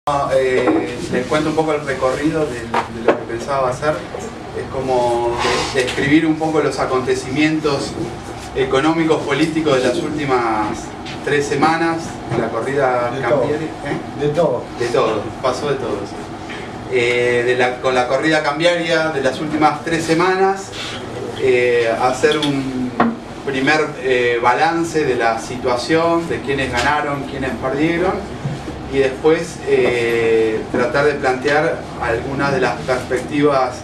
Les cuento un poco el recorrido de lo que pensaba hacer. Es como describir un poco los acontecimientos económicos, políticos de las últimas 3 semanas, la corrida cambiaria. De todo. De todo, pasó de todo. Con la corrida cambiaria de las últimas 3 semanas, hacer un primer balance de la situación, de quiénes ganaron, quiénes perdieron. Y después tratar de plantear algunas de las perspectivas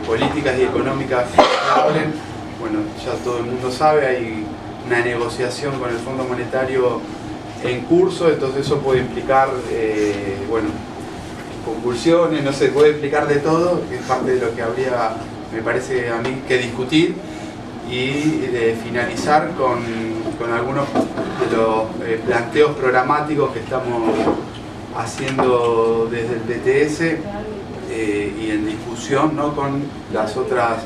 políticas y económicas que abren. Bueno, ya todo el mundo sabe, hay una negociación con el Fondo Monetario en curso, entonces eso puede implicar, bueno, convulsiones, no sé, puede implicar de todo, que es parte de lo que habría, me parece a mí, que discutir y de finalizar con algunos de los planteos programáticos que estamos haciendo desde el BTS y en discusión, ¿no?, con las otras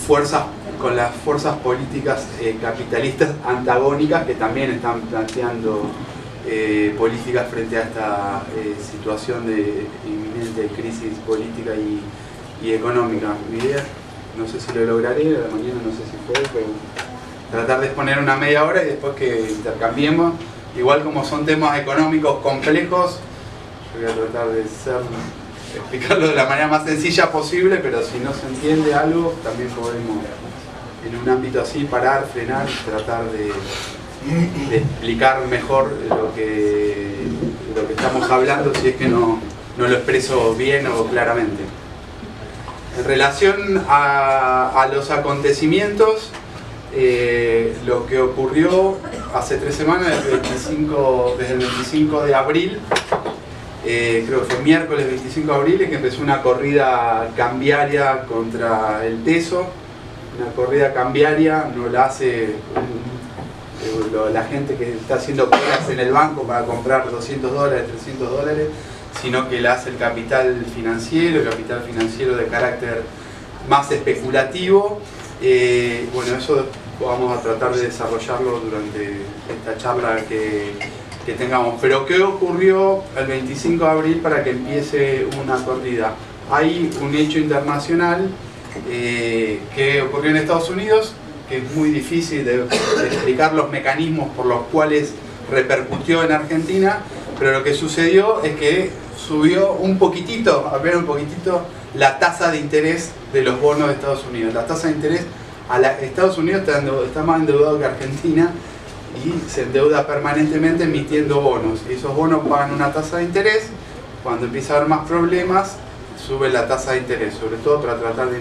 fuerzas, con las fuerzas políticas capitalistas antagónicas que también están planteando políticas frente a esta situación de inminente crisis política y económica. Mi idea, no sé si lo lograré, a la mañana no sé si puedo, pero tratar de exponer una media hora y después que intercambiemos. Igual como son temas económicos complejos, yo voy a tratar de explicarlo de la manera más sencilla posible, pero si no se entiende algo, también podemos en un ámbito así parar, frenar y tratar de explicar mejor lo que estamos hablando, si es que no lo expreso bien o claramente. En relación a los acontecimientos, lo que ocurrió hace 3 semanas, desde el 25 de abril, creo que fue miércoles 25 de abril, es que empezó una corrida cambiaria contra el peso. Una corrida cambiaria no la hace la gente que está haciendo colas en el banco para comprar $200, $300, sino que la hace el capital financiero de carácter más especulativo. Bueno, eso vamos a tratar de desarrollarlo durante esta charla que tengamos. Pero ¿qué ocurrió el 25 de abril para que empiece una corrida? Hay un hecho internacional que ocurrió en Estados Unidos, que es muy difícil de explicar los mecanismos por los cuales repercutió en Argentina, pero lo que sucedió es que subió un poquitito, apenas un poquitito, la tasa de interés de los bonos de Estados Unidos. La tasa de interés Estados Unidos está más endeudado que Argentina y se endeuda permanentemente emitiendo bonos. Y esos bonos pagan una tasa de interés. Cuando empieza a haber más problemas, sube la tasa de interés, sobre todo para tratar de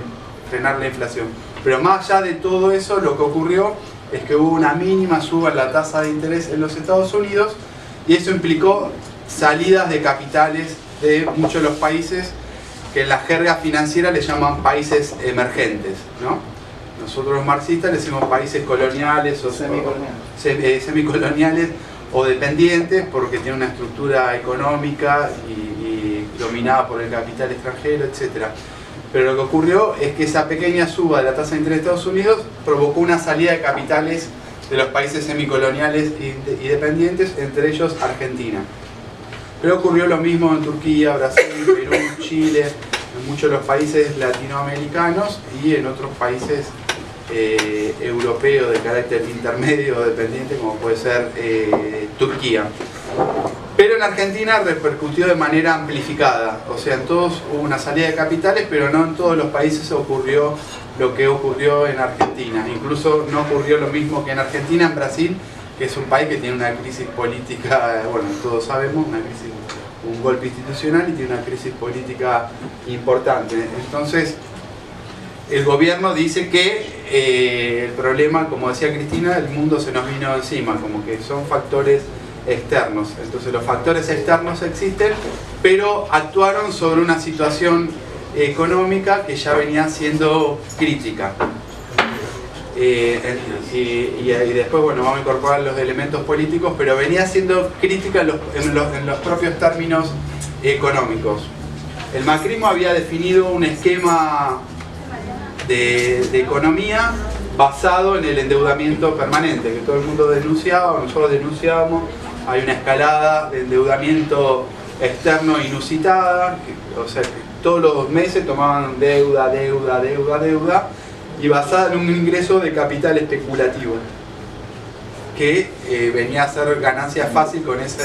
frenar la inflación. Pero más allá de todo eso, lo que ocurrió es que hubo una mínima suba en la tasa de interés en los Estados Unidos y eso implicó salidas de capitales de muchos de los países que en la jerga financiera le llaman países emergentes, ¿no? Nosotros los marxistas le decimos países coloniales o semicoloniales o dependientes porque tienen una estructura económica y dominada por el capital extranjero, etc. Pero lo que ocurrió es que esa pequeña suba de la tasa de interés de Estados Unidos provocó una salida de capitales de los países semicoloniales y dependientes, entre ellos Argentina. Pero ocurrió lo mismo en Turquía, Brasil, Perú, Chile, en muchos de los países latinoamericanos y en otros países europeos de carácter intermedio o dependiente, como puede ser Turquía. Pero en Argentina repercutió de manera amplificada, o sea, en todos hubo una salida de capitales, pero no en todos los países ocurrió lo que ocurrió en Argentina. Incluso no ocurrió lo mismo que en Argentina, en Brasil, que es un país que tiene una crisis política, bueno, todos sabemos, un golpe institucional y tiene una crisis política importante. Entonces, el gobierno dice que el problema, como decía Cristina, el mundo se nos vino encima, como que son factores externos. Entonces los factores externos existen, pero actuaron sobre una situación económica que ya venía siendo crítica. Y después, bueno, vamos a incorporar los elementos políticos, pero venía siendo crítica en los propios términos económicos. El macrismo había definido un esquema de economía basado en el endeudamiento permanente, que todo el mundo denunciaba, nosotros denunciábamos. Hay una escalada de endeudamiento externo inusitada, o sea, que todos los meses tomaban deuda, y basada en un ingreso de capital especulativo, que venía a ser ganancia fácil con ese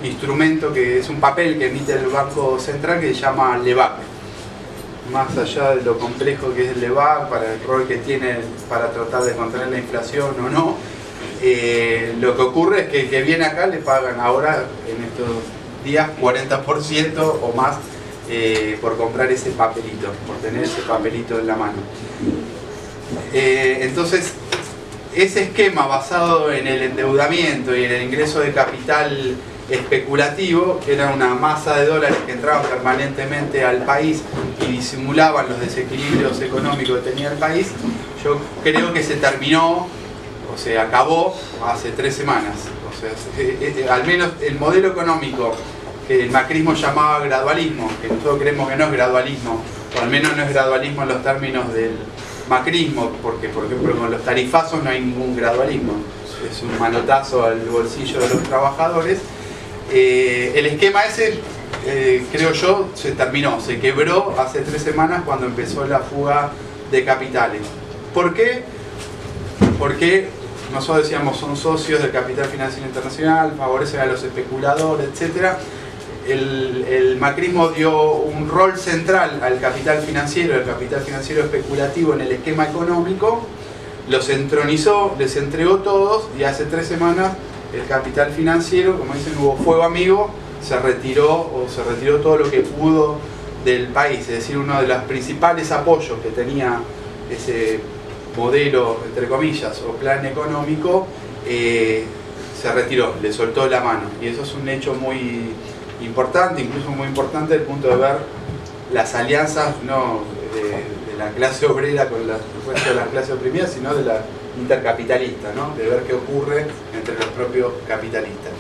instrumento que es un papel que emite el Banco Central que se llama LEBAC. Más allá de lo complejo que es el LEBAC, para el rol que tiene para tratar de contener la inflación o no, lo que ocurre es que el que viene acá le pagan ahora, en estos días, 40% o más por comprar ese papelito, por tener ese papelito en la mano. Entonces, ese esquema basado en el endeudamiento y en el ingreso de capital especulativo, que era una masa de dólares que entraban permanentemente al país y disimulaban los desequilibrios económicos que tenía el país, yo creo que se terminó, o se acabó hace 3 semanas. O sea, al menos el modelo económico que el macrismo llamaba gradualismo, que nosotros creemos que no es gradualismo, o al menos no es gradualismo en los términos del macrismo, porque por ejemplo con los tarifazos no hay ningún gradualismo, es un manotazo al bolsillo de los trabajadores. El esquema ese, creo yo, se terminó, se quebró hace 3 semanas cuando empezó la fuga de capitales. ¿Por qué? Porque nosotros decíamos, son socios del capital financiero internacional, favorecen a los especuladores, etc. El macrismo dio un rol central al capital financiero, el capital financiero especulativo en el esquema económico, los entronizó, les entregó todos, y hace 3 semanas el capital financiero, como dicen, hubo fuego amigo, se retiró todo lo que pudo del país. Es decir, uno de los principales apoyos que tenía ese modelo, entre comillas, o plan económico, se retiró, le soltó la mano. Y eso es un hecho muy importante, incluso muy importante desde el punto de ver las alianzas, no de la clase obrera con el resto de las clases oprimidas, sino de la intercapitalista, ¿no? De ver qué ocurre entre los propios capitalistas.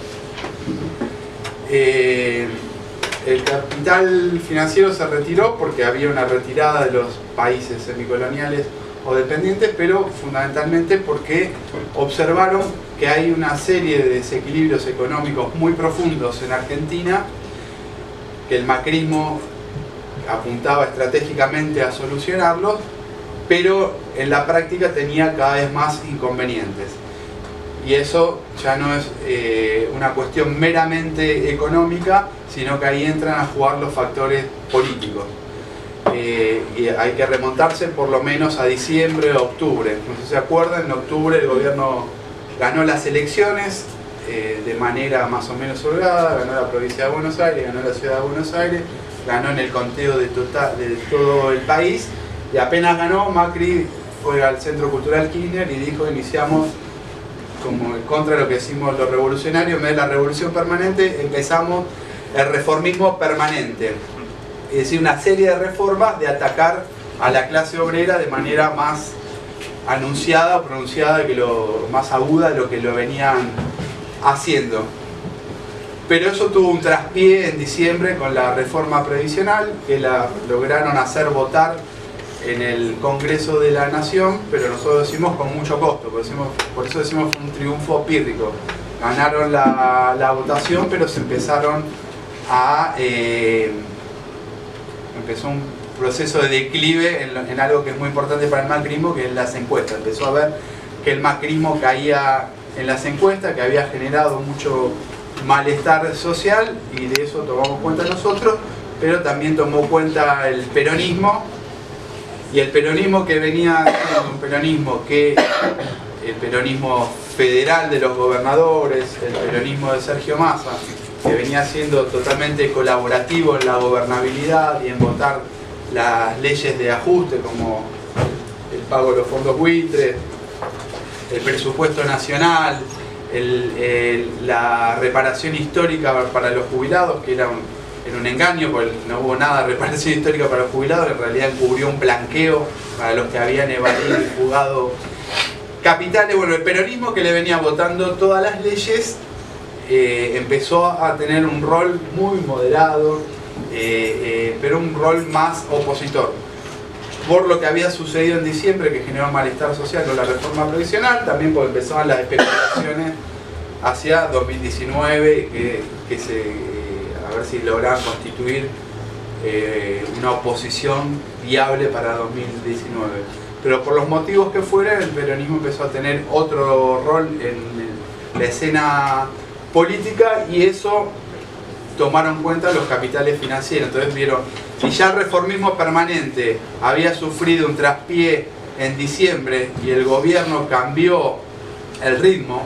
El capital financiero se retiró porque había una retirada de los países semicoloniales o dependientes, pero fundamentalmente porque observaron que hay una serie de desequilibrios económicos muy profundos en Argentina que el macrismo apuntaba estratégicamente a solucionarlos, pero en la práctica tenía cada vez más inconvenientes. Y eso ya no es una cuestión meramente económica, sino que ahí entran a jugar los factores políticos. Y hay que remontarse por lo menos a diciembre o octubre. No sé si se acuerdan, en octubre el gobierno ganó las elecciones de manera más o menos holgada, ganó la provincia de Buenos Aires, ganó la ciudad de Buenos Aires, ganó en el conteo de todo el país, y apenas ganó, Macri fue al Centro Cultural Kirchner y dijo: iniciamos, como contra lo que decimos los revolucionarios, en vez de la revolución permanente, empezamos el reformismo permanente. Es decir, una serie de reformas de atacar a la clase obrera de manera más anunciada o pronunciada, más aguda de lo que lo venían haciendo. Pero eso tuvo un traspié en diciembre con la reforma previsional, que la lograron hacer votar en el Congreso de la Nación, pero nosotros decimos con mucho costo, por eso decimos un triunfo pírrico. Ganaron la votación, pero se empezaron a... empezó un proceso de declive en algo que es muy importante para el macrismo, que es las encuestas. Empezó a ver que el macrismo caía en las encuestas, que había generado mucho malestar social, y de eso tomamos cuenta nosotros, pero también tomó cuenta el peronismo, y el peronismo que venía siendo un peronismo el peronismo federal de los gobernadores, el peronismo de Sergio Massa, que venía siendo totalmente colaborativo en la gobernabilidad y en votar las leyes de ajuste, como el pago de los fondos buitres, el presupuesto nacional, la reparación histórica para los jubilados, que era un engaño, porque no hubo nada de reparación histórica para los jubilados, en realidad encubrió un blanqueo para los que habían evadido y fugado capitales. Bueno, el peronismo, que le venía votando todas las leyes, empezó a tener un rol muy moderado, pero un rol más opositor, por lo que había sucedido en diciembre, que generó malestar social con la reforma previsional, también porque empezaban las especulaciones hacia 2019, que se a ver si logran constituir una oposición viable para 2019. Pero por los motivos que fueran, el peronismo empezó a tener otro rol en la escena política, y eso tomaron en cuenta los capitales financieros. Entonces vieron, si ya el reformismo permanente había sufrido un traspié en diciembre y el gobierno cambió el ritmo,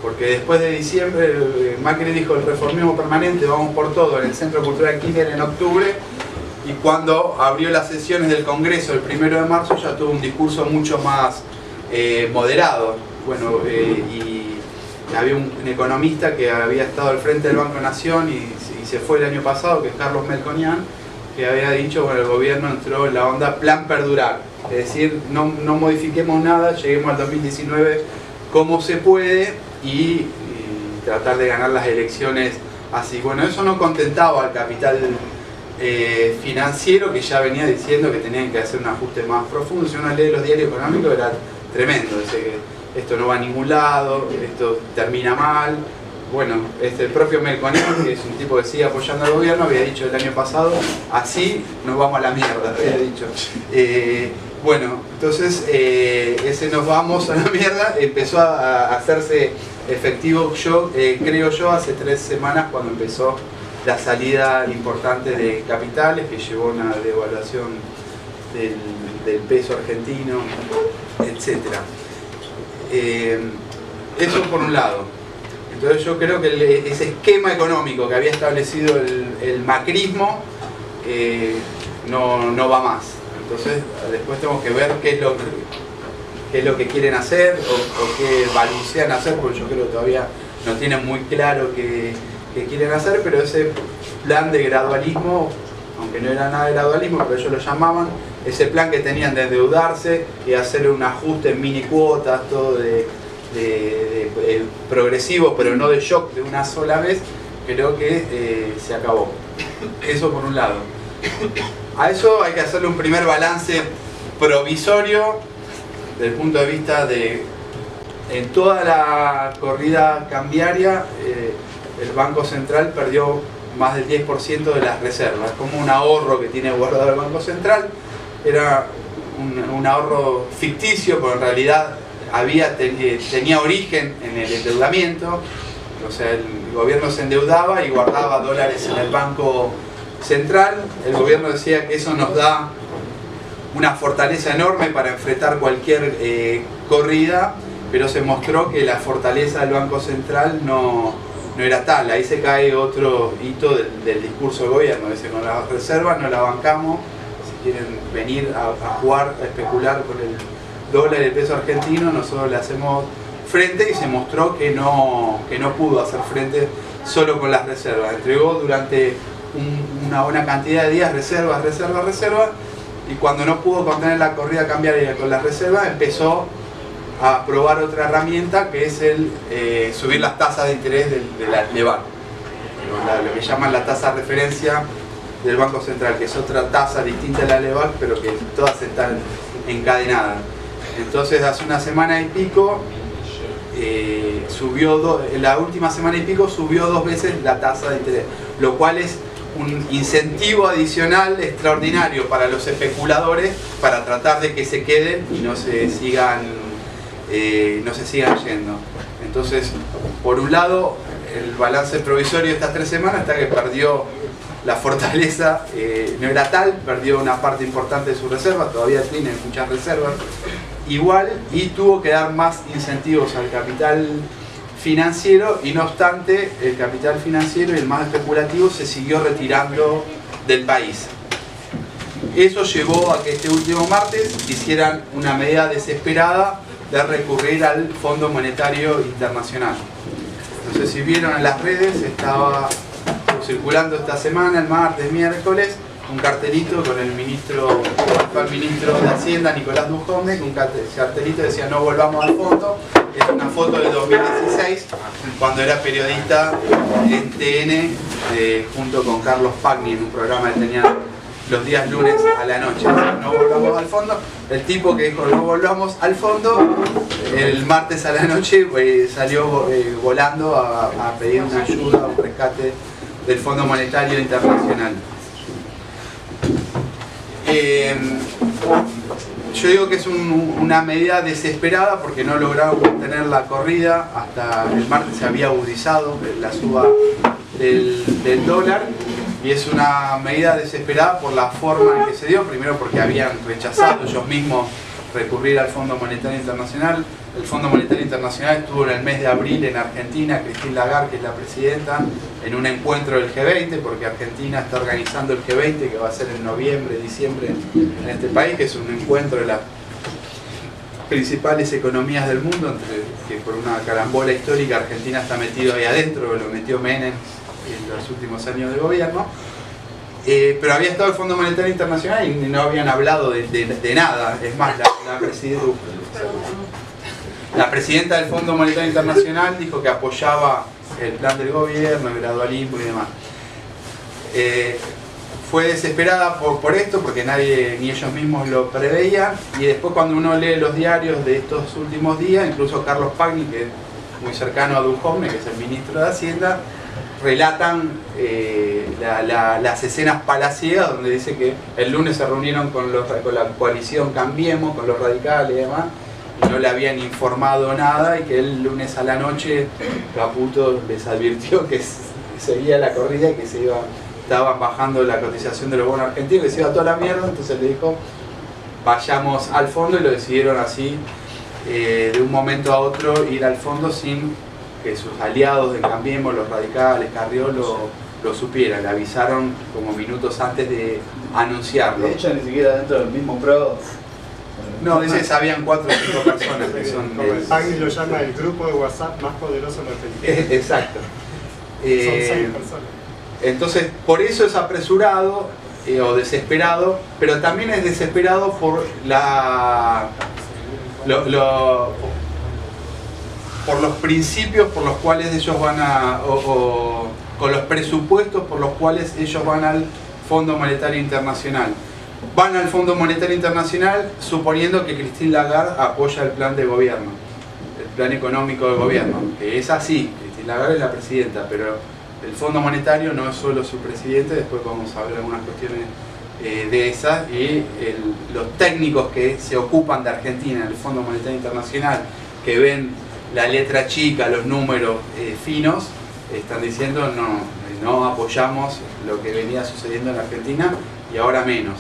porque después de diciembre Macri dijo el reformismo permanente, vamos por todo, en el Centro Cultural Kirchner en octubre, y cuando abrió las sesiones del Congreso el 1 de marzo ya tuvo un discurso mucho más moderado. Bueno, y había un economista que había estado al frente del Banco Nación y se fue el año pasado, que es Carlos Melconian, que había dicho, bueno, el gobierno entró en la onda plan perdurar, es decir, no modifiquemos nada, lleguemos al 2019 como se puede y tratar de ganar las elecciones así. Bueno, eso no contentaba al capital financiero, que ya venía diciendo que tenían que hacer un ajuste más profundo. Si uno lee los diarios económicos era tremendo, dice que esto no va a ningún lado, esto termina mal. Bueno, el propio Melconian, que es un tipo que sigue apoyando al gobierno, había dicho el año pasado, así nos vamos a la mierda, había dicho. Bueno, entonces ese nos vamos a la mierda empezó a hacerse efectivo, creo yo, hace 3 semanas, cuando empezó la salida importante de capitales, que llevó a una devaluación del peso argentino, etc. Eso por un lado. Entonces yo creo que ese esquema económico que había establecido el macrismo no va más. Entonces después tenemos que ver qué es lo que quieren hacer o qué balbucean hacer, porque yo creo que todavía no tienen muy claro qué quieren hacer, pero ese plan de gradualismo, aunque no era nada de gradualismo, pero ellos lo llamaban, ese plan que tenían de endeudarse y hacer un ajuste en mini cuotas, todo de progresivo, pero no de shock de una sola vez, creo que se acabó. Eso por un lado. A eso hay que hacerle un primer balance provisorio desde el punto de vista de, en toda la corrida cambiaria, el Banco Central perdió más del 10% de las reservas, como un ahorro que tiene guardado el Banco Central. Era un ahorro ficticio, pero en realidad tenía origen en el endeudamiento. O sea, el gobierno se endeudaba y guardaba dólares en el Banco Central. El gobierno decía que eso nos da una fortaleza enorme para enfrentar cualquier corrida, pero se mostró que la fortaleza del Banco Central no era tal. Ahí se cae otro hito del discurso del gobierno. Dice, con las reservas no la bancamos, si quieren venir a jugar, a especular con el dólar y el peso argentino, nosotros le hacemos frente, y se mostró que no pudo hacer frente solo con las reservas. Entregó durante una buena cantidad de días reservas, y cuando no pudo contener la corrida cambiaria con las reservas, empezó a probar otra herramienta, que es el subir las tasas de interés de la LEBAC, lo que llaman la tasa de referencia del Banco Central, que es otra tasa distinta a la LEBAC, pero que todas están encadenadas. Entonces hace una semana y pico en la última semana y pico subió 2 veces la tasa de interés, lo cual es un incentivo adicional extraordinario para los especuladores para tratar de que se queden y no se sigan yendo. Entonces, por un lado, el balance provisorio de estas 3 semanas está que perdió la fortaleza, no era tal, perdió una parte importante de sus reservas, todavía tiene muchas reservas igual, y tuvo que dar más incentivos al capital financiero, y no obstante el capital financiero y el más especulativo se siguió retirando del país. Eso llevó a que este último martes hicieran una medida desesperada de recurrir al Fondo Monetario Internacional. No sé si vieron en las redes, estaba circulando esta semana, el martes, miércoles, un cartelito con el actual ministro de Hacienda, Nicolás Dujovne, un cartelito que decía no volvamos al fondo. Es una foto de 2016, cuando era periodista en TN, junto con Carlos Pagni, en un programa que tenía los días lunes a la noche. No volvamos al fondo. El tipo que dijo no volvamos al fondo, el martes a la noche salió volando a pedir una ayuda, un rescate del Fondo Monetario Internacional. Yo digo que es una medida desesperada porque no lograron contener la corrida. Hasta el martes se había agudizado la suba del dólar, y es una medida desesperada por la forma en que se dio. Primero porque habían rechazado ellos mismos recurrir al Fondo Monetario Internacional. El Fondo Monetario Internacional estuvo en el mes de abril en Argentina, Christine Lagarde, que es la presidenta, en un encuentro del G20, porque Argentina está organizando el G20, que va a ser en noviembre, diciembre en este país, que es un encuentro de las principales economías del mundo, que por una carambola histórica Argentina está metido ahí adentro, lo metió Menem en los últimos años de gobierno. Pero había estado el Fondo Monetario Internacional y no habían hablado de nada. Es más, la presidenta del Fondo Monetario Internacional dijo que apoyaba el plan del gobierno, el gradualismo y demás. Fue desesperada por esto, porque nadie, ni ellos mismos lo preveían, y después cuando uno lee los diarios de estos últimos días, incluso Carlos Pagni, que es muy cercano a Duhovne, que es el ministro de Hacienda, relatan las escenas palaciegas, donde dice que el lunes se reunieron con la coalición Cambiemos, con los radicales y demás, y no le habían informado nada, y que el lunes a la noche Caputo les advirtió que seguía la corrida y que estaban bajando la cotización de los bonos argentinos, que se iba toda la mierda. Entonces le dijo, vayamos al fondo, y lo decidieron así, de un momento a otro, ir al fondo sin que sus aliados de Cambiemos, los radicales, Carrió, lo supieran. Le avisaron como minutos antes de anunciarlo. De hecho, ni siquiera dentro del mismo PRO. No, dice que sabían 4 o 5 personas que son... Pagni lo llama el grupo de WhatsApp más poderoso en Argentina. Exacto. Son 6 personas. Entonces, por eso es apresurado o desesperado, pero también es desesperado por por los principios por los cuales ellos van con los presupuestos por los cuales ellos van al Fondo Monetario Internacional. Van al Fondo Monetario Internacional suponiendo que Christine Lagarde apoya el plan de gobierno, el plan económico del gobierno, que es así. Christine Lagarde es la presidenta, pero el Fondo Monetario no es solo su presidente. Después vamos a ver algunas cuestiones de esas, y los técnicos que se ocupan de Argentina en el Fondo Monetario Internacional, que ven la letra chica, los números finos, están diciendo no apoyamos lo que venía sucediendo en Argentina, y ahora menos,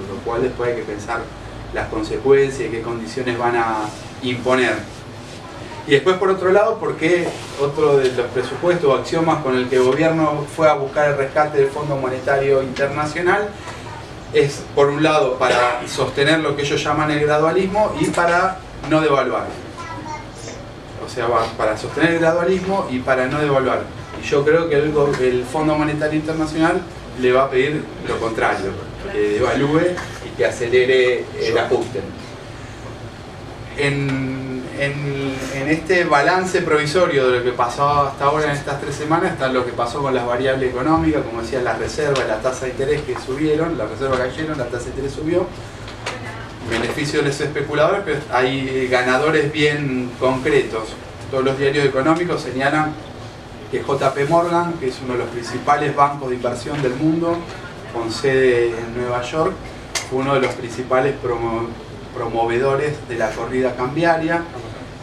por lo cual después hay que pensar las consecuencias y qué condiciones van a imponer. Y después, por otro lado, porque otro de los presupuestos o axiomas con el que el gobierno fue a buscar el rescate del Fondo Monetario Internacional es, por un lado, para sostener lo que ellos llaman el gradualismo y para no devaluar. O sea, para sostener el gradualismo y para no devaluar. Y yo creo que el Fondo Monetario Internacional le va a pedir lo contrario, que devalúe y que acelere el ajuste. En este balance provisorio de lo que pasó hasta ahora en estas 3 semanas está lo que pasó con las variables económicas, como decía, las reservas, la tasa de interés que subieron, las reservas cayeron, la tasa de interés subió, beneficio de los especuladores, pero hay ganadores bien concretos. Todos los diarios económicos señalan que JP Morgan, que es uno de los principales bancos de inversión del mundo, con sede en Nueva York, fue uno de los principales promovedores de la corrida cambiaria.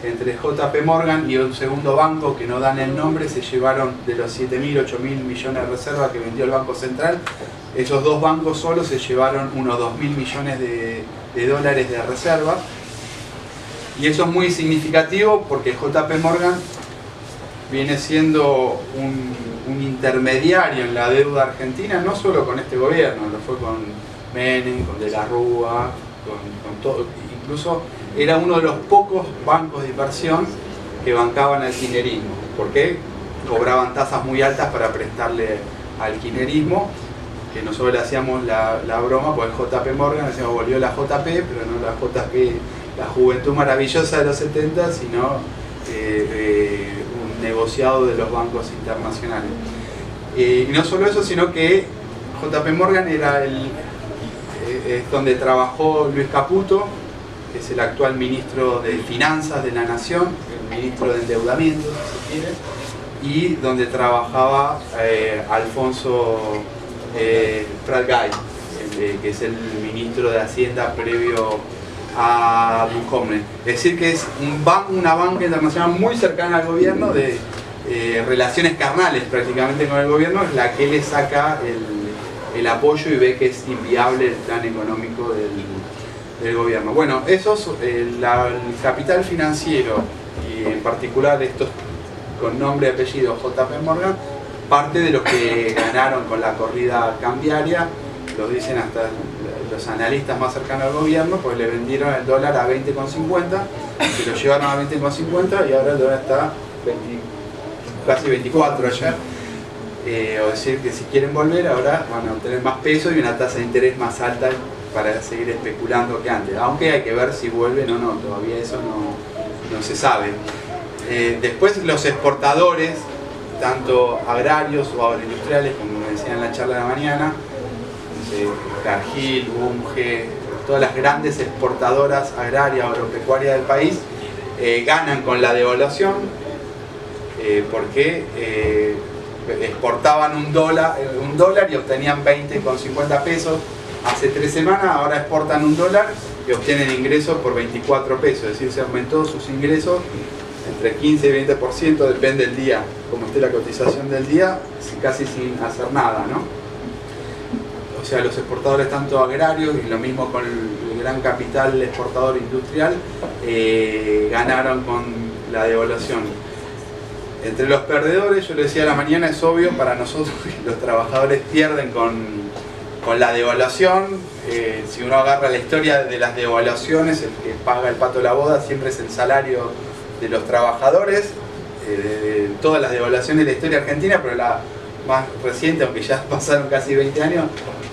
Entre JP Morgan y un segundo banco que no dan el nombre, se llevaron de los 7.000, 8.000 millones de reservas que vendió el Banco Central. Esos dos bancos solos se llevaron unos 2.000 millones de dólares de reservas. Y eso es muy significativo porque JP Morgan viene siendo un intermediario en la deuda argentina, no solo con este gobierno, lo fue con Menem, con De la Rúa, con todo. Incluso era uno de los pocos bancos de inversión que bancaban al kirchnerismo, porque cobraban tasas muy altas para prestarle al kirchnerismo, que nosotros le hacíamos la broma, pues JP Morgan, decíamos, volvió la JP, pero no la JP, la juventud maravillosa de los 70, sino un negociado de los bancos internacionales. Y no solo eso, sino que JP Morgan era es donde trabajó Luis Caputo, que es el actual ministro de Finanzas de la Nación, el ministro de Endeudamiento, si se quiere, y donde trabajaba Alfonso Prat Gay, que es el ministro de Hacienda previo a Duhovne. Es decir, que es una banca internacional muy cercana al gobierno, de relaciones carnales prácticamente con el gobierno, es la que le saca el apoyo y ve que es inviable el plan económico del gobierno. Bueno, esos, el capital financiero, y en particular estos con nombre y apellido JP Morgan, parte de los que ganaron con la corrida cambiaria, lo dicen hasta los analistas más cercanos al gobierno, pues le vendieron el dólar a 20,50, se lo llevaron a 20,50 y ahora el dólar está casi 24 ayer. O decir que si quieren volver ahora van a obtener más peso y una tasa de interés más alta para seguir especulando que antes, aunque hay que ver si vuelven o no, todavía eso no se sabe. Después los exportadores, tanto agrarios o agroindustriales, como me decía en la charla de la mañana, Cargill, Bunge, todas las grandes exportadoras agrarias o agropecuarias del país ganan con la devaluación porque exportaban un dólar y obtenían 20,50 pesos hace 3 semanas, ahora exportan un dólar y obtienen ingresos por 24 pesos, es decir, se aumentó sus ingresos entre 15 y 20%, depende del día, como esté la cotización del día, casi sin hacer nada, ¿no? O sea, los exportadores tanto agrarios y lo mismo con el gran capital exportador industrial ganaron con la devaluación. Entre los perdedores, yo le decía a la mañana, es obvio para nosotros que los trabajadores pierden con la devaluación. Si uno agarra la historia de las devaluaciones, el que paga el pato de la boda siempre es el salario de los trabajadores. De todas las devaluaciones de la historia argentina, pero la más reciente, aunque ya pasaron casi 20 años,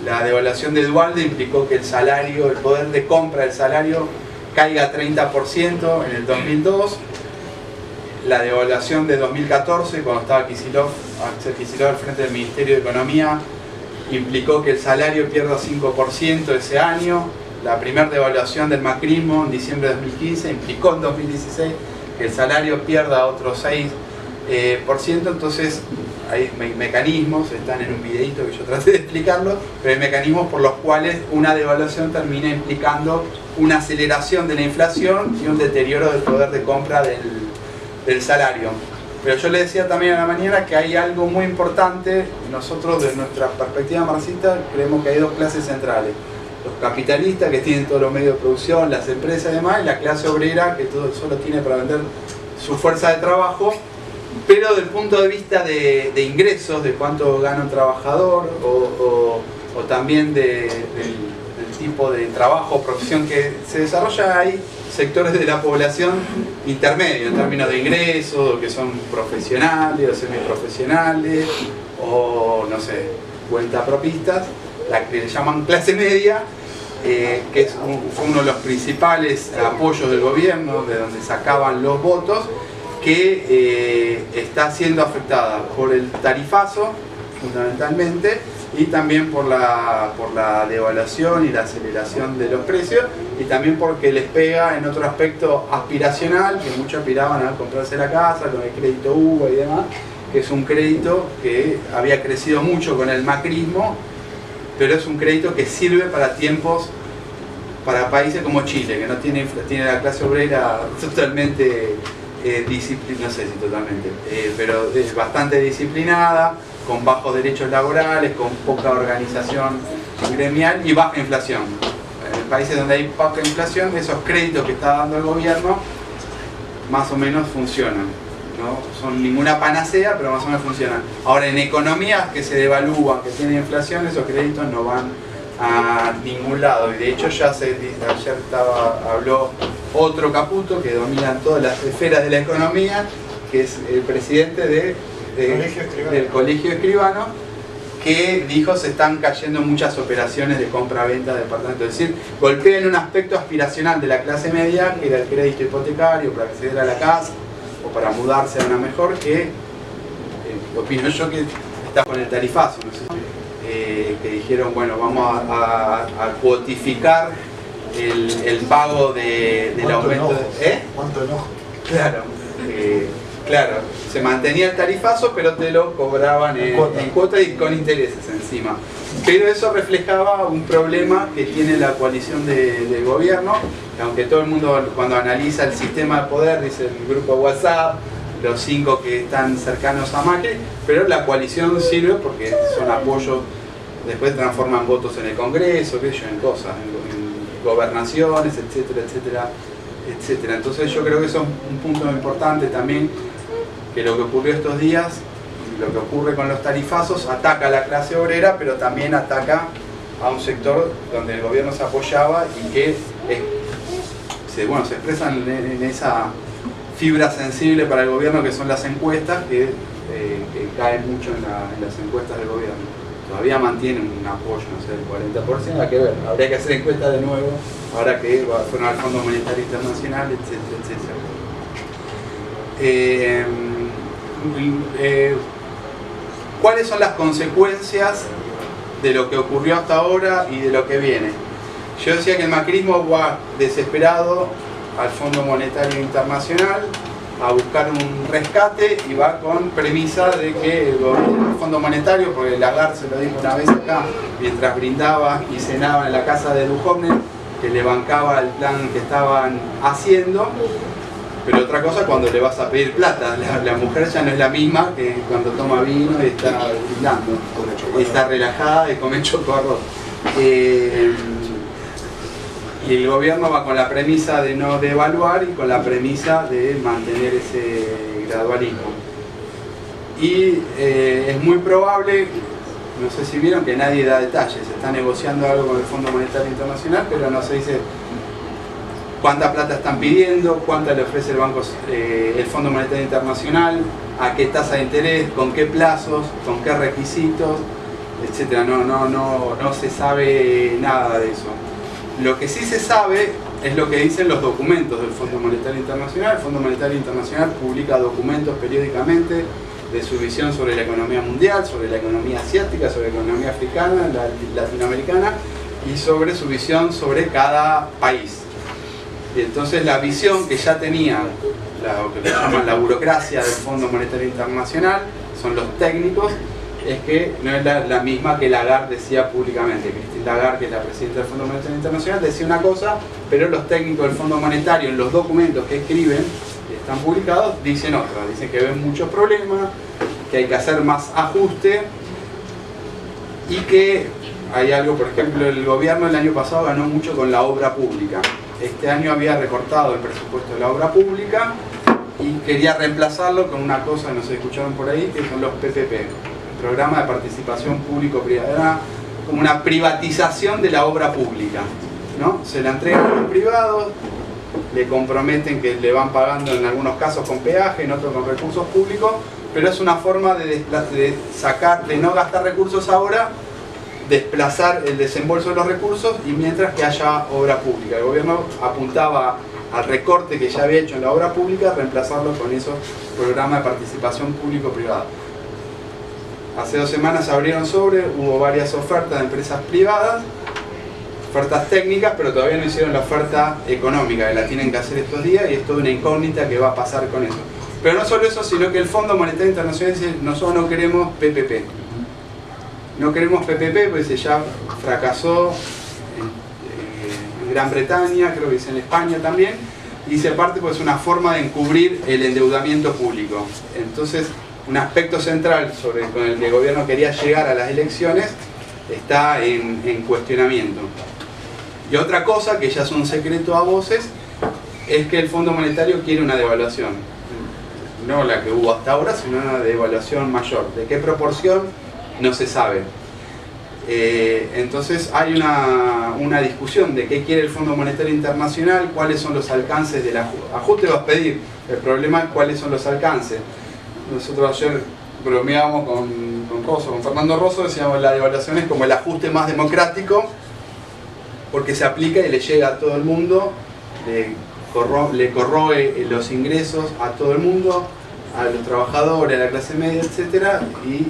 la devaluación de Duhalde implicó que el salario, el poder de compra del salario caiga 30% en el 2002. La devaluación de 2014, cuando estaba Kicillof al frente del Ministerio de Economía, implicó que el salario pierda 5% ese año. La primera devaluación del macrismo en diciembre de 2015 implicó en 2016 que el salario pierda otro 6%. Entonces hay mecanismos, están en un videito que yo traté de explicarlo, pero hay mecanismos por los cuales una devaluación termina implicando una aceleración de la inflación y un deterioro del poder de compra del salario. Pero yo le decía también a la mañana que hay algo muy importante. Nosotros, desde nuestra perspectiva marxista, creemos que hay dos clases centrales: los capitalistas, que tienen todos los medios de producción, las empresas y demás, y la clase obrera, que todo solo tiene para vender su fuerza de trabajo, pero desde el punto de vista de ingresos, de cuánto gana un trabajador, o también del tipo de trabajo o profesión que se desarrolla, hay sectores de la población intermedio en términos de ingresos, que son profesionales o semiprofesionales, o no sé, cuentapropistas, la que le llaman clase media, que fue uno de los principales apoyos del gobierno, de donde sacaban los votos, que está siendo afectada por el tarifazo, fundamentalmente, y también por la devaluación y la aceleración de los precios, y también porque les pega en otro aspecto aspiracional, que muchos aspiraban a comprarse la casa con el crédito UBA y demás, que es un crédito que había crecido mucho con el macrismo, pero es un crédito que sirve para tiempos, para países como Chile, que no tiene la clase obrera totalmente no sé si totalmente, pero es bastante disciplinada, con bajos derechos laborales, con poca organización gremial y baja inflación. En países donde hay baja inflación, esos créditos que está dando el gobierno más o menos funcionan. No son ninguna panacea, pero más o menos funcionan. Ahora, en economías que se devalúan, que tienen inflación, esos créditos no van a ningún lado. Y de hecho ya ayer habló otro Caputo, que domina todas las esferas de la economía, que es el presidente del Colegio Escribano, que dijo se están cayendo muchas operaciones de compra-venta de departamentos. Es decir, golpea en un aspecto aspiracional de la clase media, que era el crédito hipotecario para acceder a la casa o para mudarse a una mejor, que opino yo que está con el tarifazo, no sé, que dijeron, bueno, vamos a cuotificar el pago del aumento. ¿Cuánto enojo? Claro, claro. se mantenía el tarifazo, pero te lo cobraban en cuota y con intereses encima. Pero eso reflejaba un problema que tiene la coalición del gobierno, que aunque todo el mundo cuando analiza el sistema de poder dice el grupo WhatsApp, los 5 que están cercanos a Macri, pero la coalición sirve porque son apoyos, después transforman votos en el Congreso, en cosas, en gobernaciones, etcétera, etcétera, etcétera. Entonces yo creo que eso es un punto importante también, que lo que ocurrió estos días, lo que ocurre con los tarifazos, ataca a la clase obrera, pero también ataca a un sector donde el gobierno se apoyaba y que se expresan en esa fibra sensible para el gobierno que son las encuestas, que caen mucho en las encuestas del gobierno. Todavía mantienen un apoyo, no sé, del 40%, hay que ver, habría que hacer encuestas de nuevo, ahora que fueron al Fondo Monetario Internacional, etcétera, etcétera. ¿Cuáles son las consecuencias de lo que ocurrió hasta ahora y de lo que viene? Yo decía que el macrismo va desesperado al Fondo Monetario Internacional a buscar un rescate y va con premisa de que el Fondo Monetario, porque Lagarde se lo dijo una vez acá, mientras brindaba y cenaba en la casa de Duhovne, que le bancaba el plan que estaban haciendo. Pero otra cosa cuando le vas a pedir plata, la mujer ya no es la misma que cuando toma vino y está brindando, está relajada y come chocorro. Y el gobierno va con la premisa de no devaluar y con la premisa de mantener ese gradualismo. Y es muy probable, no sé si vieron que nadie da detalles, se está negociando algo con el Fondo Monetario Internacional, pero no se dice cuánta plata están pidiendo, cuánta le ofrece el Fondo Monetario Internacional, a qué tasa de interés, con qué plazos, con qué requisitos, etc. No se sabe nada de eso. Lo que sí se sabe es lo que dicen los documentos del Fondo Monetario Internacional. El Fondo Monetario Internacional publica documentos periódicamente de su visión sobre la economía mundial, sobre la economía asiática, sobre la economía africana, la latinoamericana y sobre su visión sobre cada país. Y entonces la visión que ya tenía lo que le llaman la burocracia del Fondo Monetario Internacional, son los técnicos, es que no es la misma que Lagarde decía públicamente. Christine Lagarde, que es la presidenta del Fondo Monetario Internacional, decía una cosa, pero los técnicos del Fondo Monetario en los documentos que escriben, que están publicados, dicen otra. Dicen que ven muchos problemas, que hay que hacer más ajuste y que hay algo, por ejemplo, el gobierno el año pasado ganó mucho con la obra pública. Este año había recortado el presupuesto de la obra pública y quería reemplazarlo con una cosa, no sé si escucharon por ahí, que son los PPP. Programa de participación público-privada, como una privatización de la obra pública, ¿no? Se la entregan a los privados, le comprometen que le van pagando en algunos casos con peaje, en otros con recursos públicos, pero es una forma de no gastar recursos ahora, desplazar el desembolso de los recursos y mientras que haya obra pública. El gobierno apuntaba al recorte que ya había hecho en la obra pública, reemplazarlo con esos programas de participación público-privada. Hace 2 semanas se abrieron hubo varias ofertas de empresas privadas, ofertas técnicas, pero todavía no hicieron la oferta económica, que la tienen que hacer estos días y es toda una incógnita que va a pasar con eso. Pero no solo eso, sino que el Fondo Monetario Internacional dice, nosotros no queremos PPP. No queremos PPP porque ya fracasó en Gran Bretaña, creo que es en España también, y dice aparte pues es una forma de encubrir el endeudamiento público. Entonces, un aspecto central con el que el gobierno quería llegar a las elecciones está en cuestionamiento. Y otra cosa, que ya es un secreto a voces, es que el Fondo Monetario quiere una devaluación. No la que hubo hasta ahora, sino una devaluación mayor. ¿De qué proporción? No se sabe. Entonces hay una discusión de qué quiere el Fondo Monetario Internacional, cuáles son los alcances del ajuste. Vas a pedir, el problema es cuáles son los alcances. Nosotros ayer bromeábamos con Fernando Rosso, decíamos la devaluación es como el ajuste más democrático porque se aplica y le llega a todo el mundo, le corroe los ingresos a todo el mundo, a los trabajadores, a la clase media, etc. Y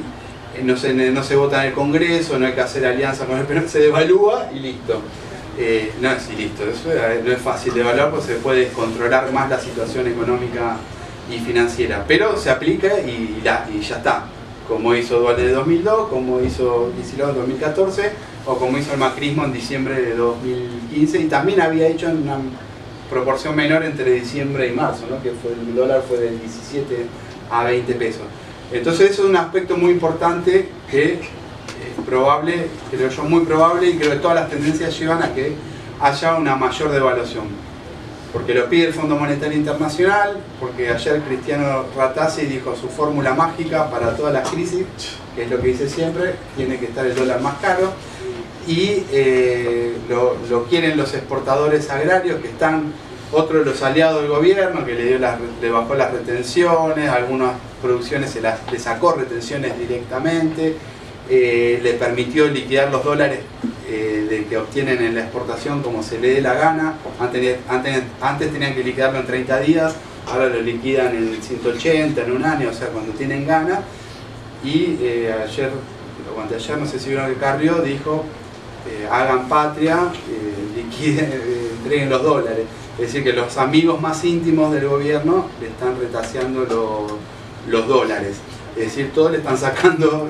no se vota en el Congreso, no hay que hacer alianza con el PNV, se devalúa y listo. Eso no es fácil de evaluar porque se puede controlar más la situación económica y financiera, pero se aplica y ya está, como hizo Dualde de 2002, como hizo Kicillof en 2014 o como hizo el macrismo en diciembre de 2015, y también había hecho en una proporción menor entre diciembre y marzo, ¿no? Que el dólar fue del 17 a 20 pesos. Entonces eso es un aspecto muy importante que es probable, creo yo muy probable, y creo que todas las tendencias llevan a que haya una mayor devaluación. Porque lo pide el Fondo Monetario Internacional, porque ayer Cristiano Ratazzi dijo su fórmula mágica para todas las crisis, que es lo que dice siempre, tiene que estar el dólar más caro, y lo quieren los exportadores agrarios, que están otro de los aliados del gobierno, que le bajó las retenciones, algunas producciones le sacó retenciones directamente, le permitió liquidar los dólares que obtienen en la exportación como se le dé la gana. Antes tenían que liquidarlo en 30 días, ahora lo liquidan en 180, en un año, o sea, cuando tienen ganas. Y ayer, o anteayer, no sé si vieron que Carrió dijo, hagan patria, liquiden, entreguen los dólares. Es decir, que los amigos más íntimos del gobierno le están retaseando los dólares. Es decir, todos le están sacando,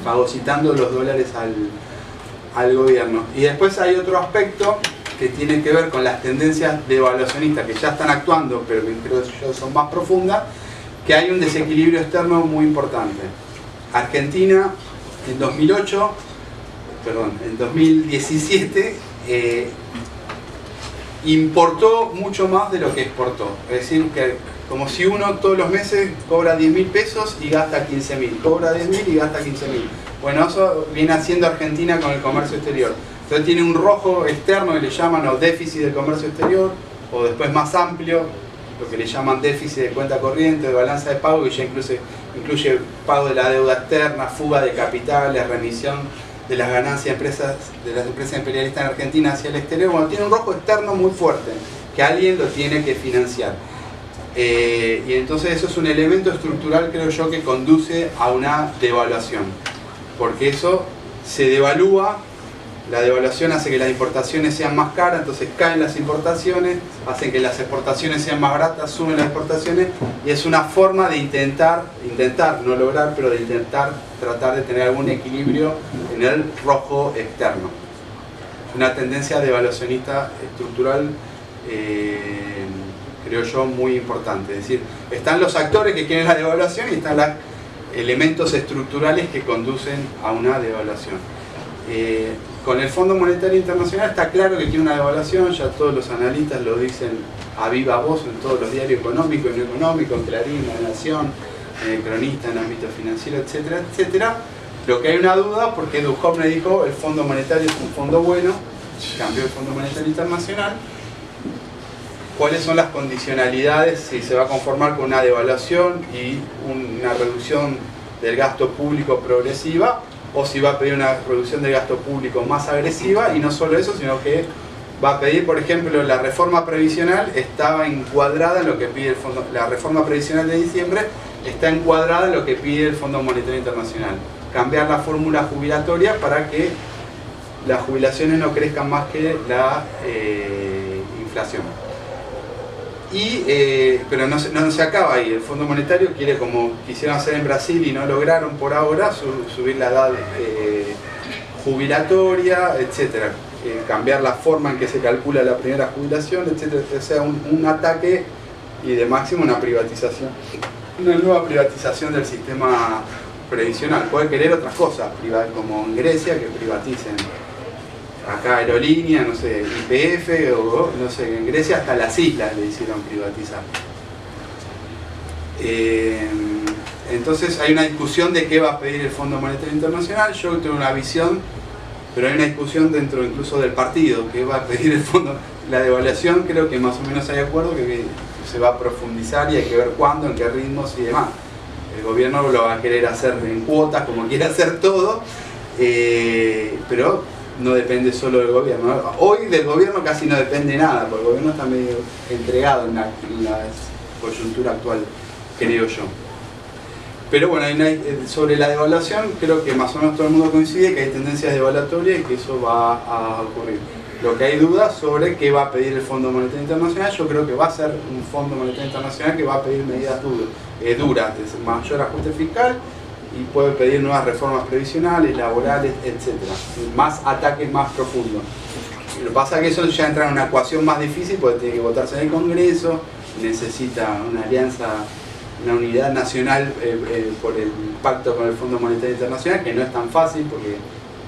fagocitando los dólares al gobierno. Y después hay otro aspecto que tiene que ver con las tendencias devaluacionistas que ya están actuando, pero que creo yo son más profundas, que hay un desequilibrio externo muy importante. Argentina en 2017 importó mucho más de lo que exportó. Es decir, que como si uno todos los meses cobra 10.000 pesos y gasta 15.000, cobra 10.000 y gasta 15.000. Bueno, eso viene haciendo Argentina con el comercio exterior. Entonces tiene un rojo externo que le llaman o déficit del comercio exterior, o después más amplio, lo que le llaman déficit de cuenta corriente, de balanza de pago, que ya incluye pago de la deuda externa, fuga de capitales, remisión de las ganancias de las empresas imperialistas en Argentina hacia el exterior. Bueno, tiene un rojo externo muy fuerte, que alguien lo tiene que financiar. Y entonces eso es un elemento estructural, creo yo, que conduce a una devaluación, porque eso se devalúa. La devaluación hace que las importaciones sean más caras, entonces caen las importaciones, hacen que las exportaciones sean más baratas, suben las exportaciones, y es una forma de intentar, no lograr, pero de intentar tratar de tener algún equilibrio en el rojo externo. Una tendencia devaluacionista estructural, creo yo, muy importante. Es decir, están los actores que quieren la devaluación y están los elementos estructurales que conducen a una devaluación. Con el Fondo Monetario Internacional está claro que tiene una devaluación, ya todos los analistas lo dicen a viva voz en todos los diarios económicos y no económicos, Clarín, La Nación, Cronista en ámbito financiero, etcétera, etcétera. Lo que hay una duda, porque Duhovne dijo el Fondo Monetario es un fondo bueno, cambió el Fondo Monetario Internacional. ¿Cuáles son las condicionalidades si se va a conformar con una devaluación y una reducción del gasto público progresiva, o si va a pedir una reducción del gasto público más agresiva? Y no solo eso, sino que va a pedir, por ejemplo, la reforma previsional estaba encuadrada en lo que pide el Fondo, la reforma previsional de diciembre está encuadrada en lo que pide el Fondo Monetario Internacional, cambiar la fórmula jubilatoria para que las jubilaciones no crezcan más que la inflación. Pero no se acaba ahí. El Fondo Monetario quiere, como quisieron hacer en Brasil y no lograron por ahora, subir la edad jubilatoria, etcétera, cambiar la forma en que se calcula la primera jubilación, etcétera. O sea, un ataque y de máximo una privatización, una nueva privatización del sistema previsional. Puede querer otras cosas, como en Grecia, que privaticen acá aerolínea, no sé, YPF, o no sé, en Grecia hasta las islas le hicieron privatizar. Entonces hay una discusión de qué va a pedir el Fondo Monetario Internacional. Yo tengo una visión, pero hay una discusión dentro incluso del partido, qué va a pedir el Fondo. La devaluación creo que más o menos hay acuerdo que se va a profundizar y hay que ver cuándo, en qué ritmos y demás. El gobierno lo va a querer hacer en cuotas, como quiere hacer todo, pero no depende solo del gobierno. Hoy del gobierno casi no depende nada, porque el gobierno está medio entregado en la coyuntura actual, creo yo. Pero bueno, sobre la devaluación creo que más o menos todo el mundo coincide que hay tendencias devaluatorias y que eso va a ocurrir. Lo que hay dudas sobre qué va a pedir el Fondo Monetario Internacional. Yo creo que va a ser un Fondo Monetario Internacional que va a pedir medidas duras, es mayor ajuste fiscal y puede pedir nuevas reformas previsionales, laborales, etc. Más ataques más profundos. Lo que pasa es que eso ya entra en una ecuación más difícil porque tiene que votarse en el Congreso, necesita una alianza, una unidad nacional por el pacto con el Fondo Monetario Internacional, que no es tan fácil porque,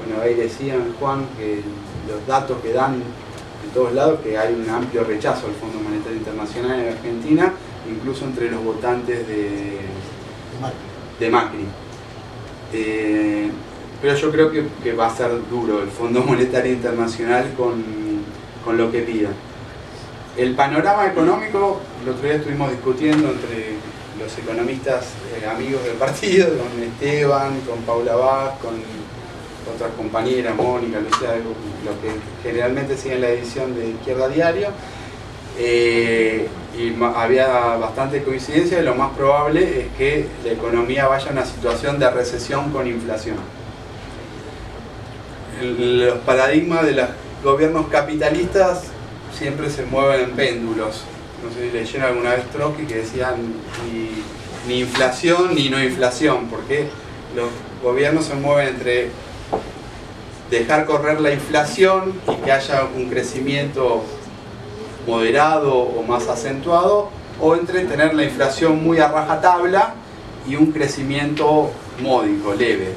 bueno, ahí decían, Juan, que los datos que dan en todos lados, que hay un amplio rechazo al Fondo Monetario Internacional en Argentina, incluso entre los votantes de Macri. Pero yo creo que va a ser duro el Fondo Monetario Internacional con lo que pida. El panorama económico, el otro día estuvimos discutiendo entre los economistas amigos del partido, con Esteban, con Paula Vaz, con otras compañeras, Mónica, Lucía, los que generalmente siguen la edición de Izquierda Diario, y había bastante coincidencia. Lo más probable es que la economía vaya a una situación de recesión con inflación. Los paradigmas de los gobiernos capitalistas siempre se mueven en péndulos. No sé si leyeron alguna vez Trotsky, que decían ni inflación ni no inflación, porque los gobiernos se mueven entre dejar correr la inflación y que haya un crecimiento moderado o más acentuado, o entre tener la inflación muy a rajatabla y un crecimiento módico, leve,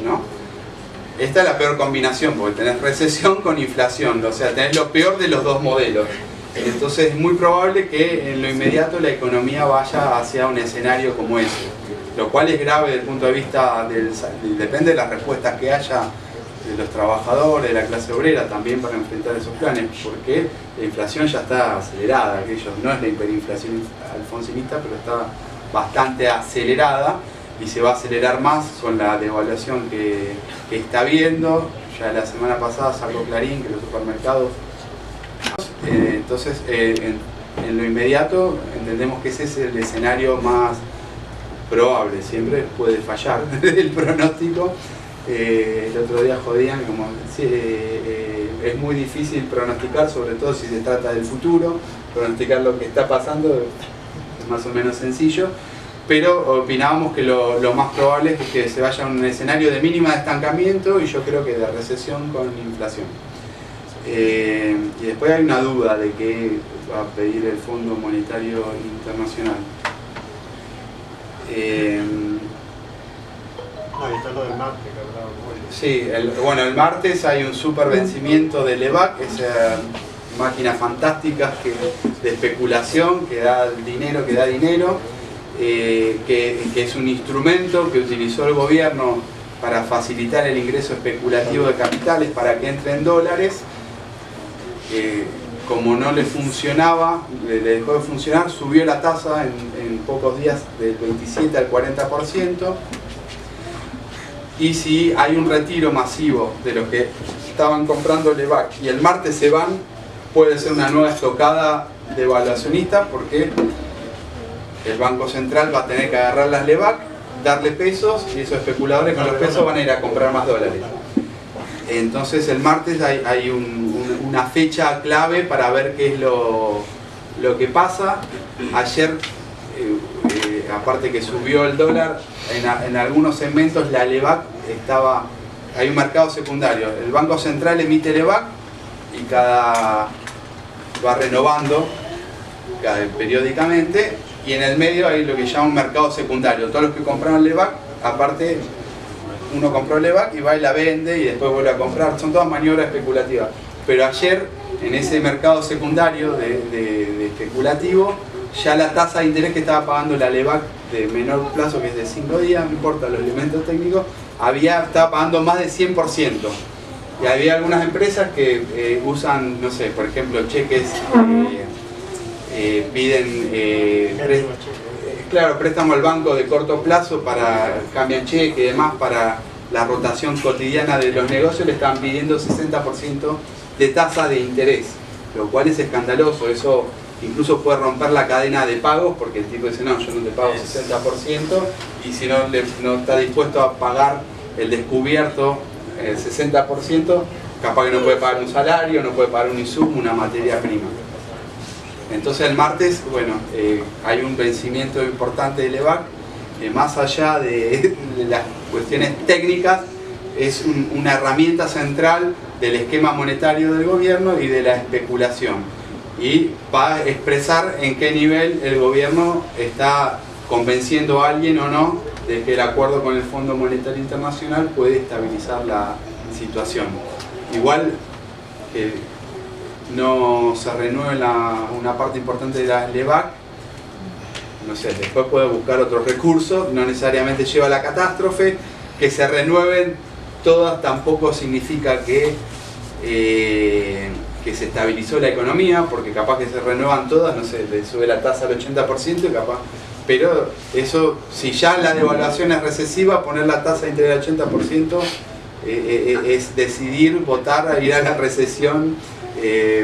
¿no? Esta es la peor combinación, porque tenés recesión con inflación, o sea, tenés lo peor de los dos modelos. Entonces es muy probable que en lo inmediato la economía vaya hacia un escenario como ese, lo cual es grave desde el punto de vista depende de las respuestas que haya de los trabajadores, de la clase obrera también para enfrentar esos planes, porque la inflación ya está acelerada, aquello no es la hiperinflación alfonsinista, pero está bastante acelerada y se va a acelerar más con la devaluación que está habiendo. Ya la semana pasada sacó Clarín que los supermercados, entonces en lo inmediato entendemos que ese es el escenario más probable. Siempre puede fallar el pronóstico. El otro día jodían como es muy difícil pronosticar, sobre todo si se trata del futuro. Pronosticar lo que está pasando es más o menos sencillo, pero opinábamos que lo más probable es que se vaya a un escenario de mínima de estancamiento y yo creo que de recesión con inflación. Y después hay una duda de qué va a pedir el Fondo Monetario Internacional. Ahí está lo del martes que hablábamos. Sí, bueno, el martes hay un super vencimiento del EVAC, esa máquina fantástica de especulación que da dinero, que es un instrumento que utilizó el gobierno para facilitar el ingreso especulativo de capitales para que entre en dólares. Como no le funcionaba, le dejó de funcionar, subió la tasa en pocos días del 27 al 40%. Y si hay un retiro masivo de los que estaban comprando LEVAC y el martes se van, puede ser una nueva estocada devaluacionista, porque el Banco Central va a tener que agarrar las LEVAC, darle pesos, y esos especuladores con los pesos van a ir a comprar más dólares. Entonces el martes hay una fecha clave para ver qué es lo que pasa. Ayer, aparte que subió el dólar, en algunos segmentos la LEVAC hay un mercado secundario. El Banco Central emite LEVAC y va renovando periódicamente, y en el medio hay lo que llama un mercado secundario. Todos los que compraron LEVAC, aparte uno compró LEVAC y va y la vende y después vuelve a comprar. Son todas maniobras especulativas. Pero ayer, en ese mercado secundario de especulativo, ya la tasa de interés que estaba pagando la LEVAC de menor plazo, que es de 5 días, no importa los elementos técnicos, estaba pagando más de 100%. Y había algunas empresas que usan, no sé, por ejemplo, cheques, préstamo al banco de corto plazo, cambian cheque y demás para la rotación cotidiana de los negocios, le estaban pidiendo 60% de tasa de interés, lo cual es escandaloso. Eso incluso puede romper la cadena de pagos, porque el tipo dice, no, yo no te pago 60%, y si no está dispuesto a pagar el descubierto, el 60%, capaz que no puede pagar un salario, no puede pagar un insumo, una materia prima. Entonces el martes, bueno, hay un vencimiento importante del EVAC, más allá de las cuestiones técnicas, es una herramienta central del esquema monetario del gobierno y de la especulación. Y va a expresar en qué nivel el gobierno está convenciendo a alguien o no de que el acuerdo con el Fondo Monetario Internacional puede estabilizar la situación. Igual que no se renueve una parte importante de la LEVAC, no sé, después puede buscar otros recursos, no necesariamente lleva a la catástrofe. Que se renueven todas tampoco significa que se estabilizó la economía, porque capaz que se renuevan todas, no sé, le sube la tasa al 80%, capaz. Pero eso, si ya la devaluación es recesiva, poner la tasa de interés al 80% es decidir votar a ir a la recesión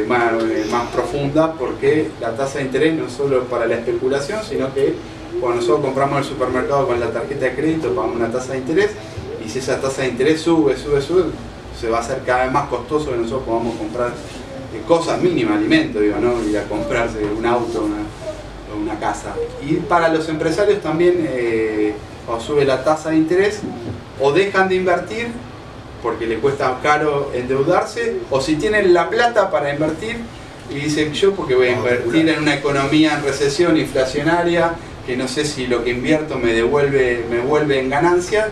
más profunda, porque la tasa de interés no es solo para la especulación, sino que cuando nosotros compramos en el supermercado con la tarjeta de crédito pagamos una tasa de interés, y si esa tasa de interés sube, se va a hacer cada vez más costoso que nosotros podamos comprar cosas mínimas, alimentos, digo, ¿no? Ir a comprarse un auto, una casa. Y para los empresarios también, o sube la tasa de interés, o dejan de invertir porque les cuesta caro endeudarse, o si tienen la plata para invertir y dicen, yo porque voy a invertir en una economía en recesión inflacionaria, que no sé si lo que invierto me vuelve en ganancia,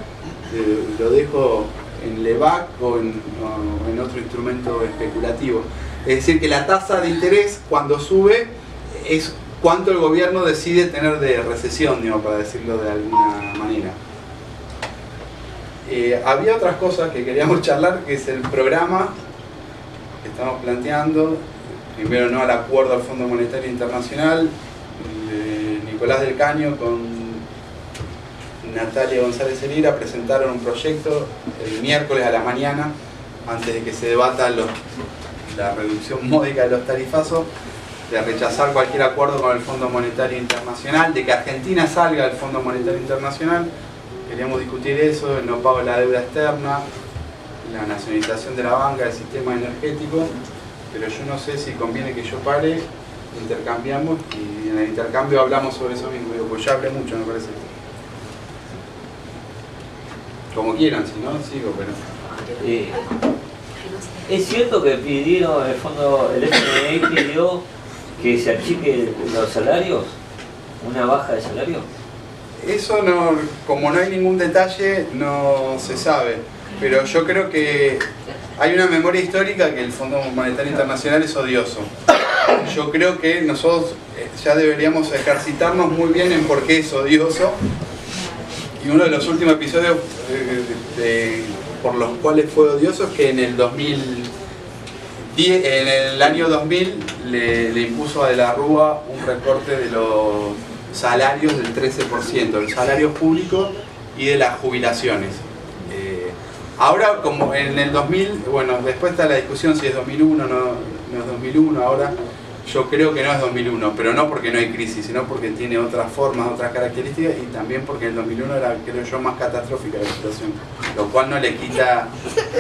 lo dejo en LEVAC o en otro instrumento especulativo. Es decir, que la tasa de interés cuando sube es cuánto el gobierno decide tener de recesión, digamos, para decirlo de alguna manera. Había otras cosas que queríamos charlar, que es el programa que estamos planteando. Primero, no al acuerdo al Fondo Monetario Internacional. Nicolás del Caño con Natalia González Elira presentaron un proyecto el miércoles a la mañana, antes de que se debata la reducción módica de los tarifazos, de rechazar cualquier acuerdo con el Fondo Monetario Internacional, de que Argentina salga del Fondo Monetario Internacional. Queríamos discutir eso, el no pago de la deuda externa, la nacionalización de la banca, del sistema energético, pero yo no sé si conviene que yo pare, intercambiamos y en el intercambio hablamos sobre eso mismo. Digo, pues ya hablé mucho, me parece. Como quieran, si no, sigo, pero... ¿Es cierto que pidieron el fondo, el FMI pidió que se achique los salarios? ¿Una baja de salario? Eso no, como no hay ningún detalle, no se sabe. Pero yo creo que hay una memoria histórica que el Fondo Monetario Internacional es odioso. Yo creo que nosotros ya deberíamos ejercitarnos muy bien en por qué es odioso. Y uno de los últimos episodios por los cuales fue odioso es que en el 2010, en el año 2000 le impuso a De la Rúa un recorte de los salarios del 13%, de los salarios públicos y de las jubilaciones. Ahora, como en el 2000, bueno, después está la discusión si es 2001 o no es 2001, ahora yo creo que no es 2001, pero no porque no hay crisis, sino porque tiene otras formas, otras características, y también porque en el 2001 era, creo yo, más catastrófica la situación, lo cual no le quita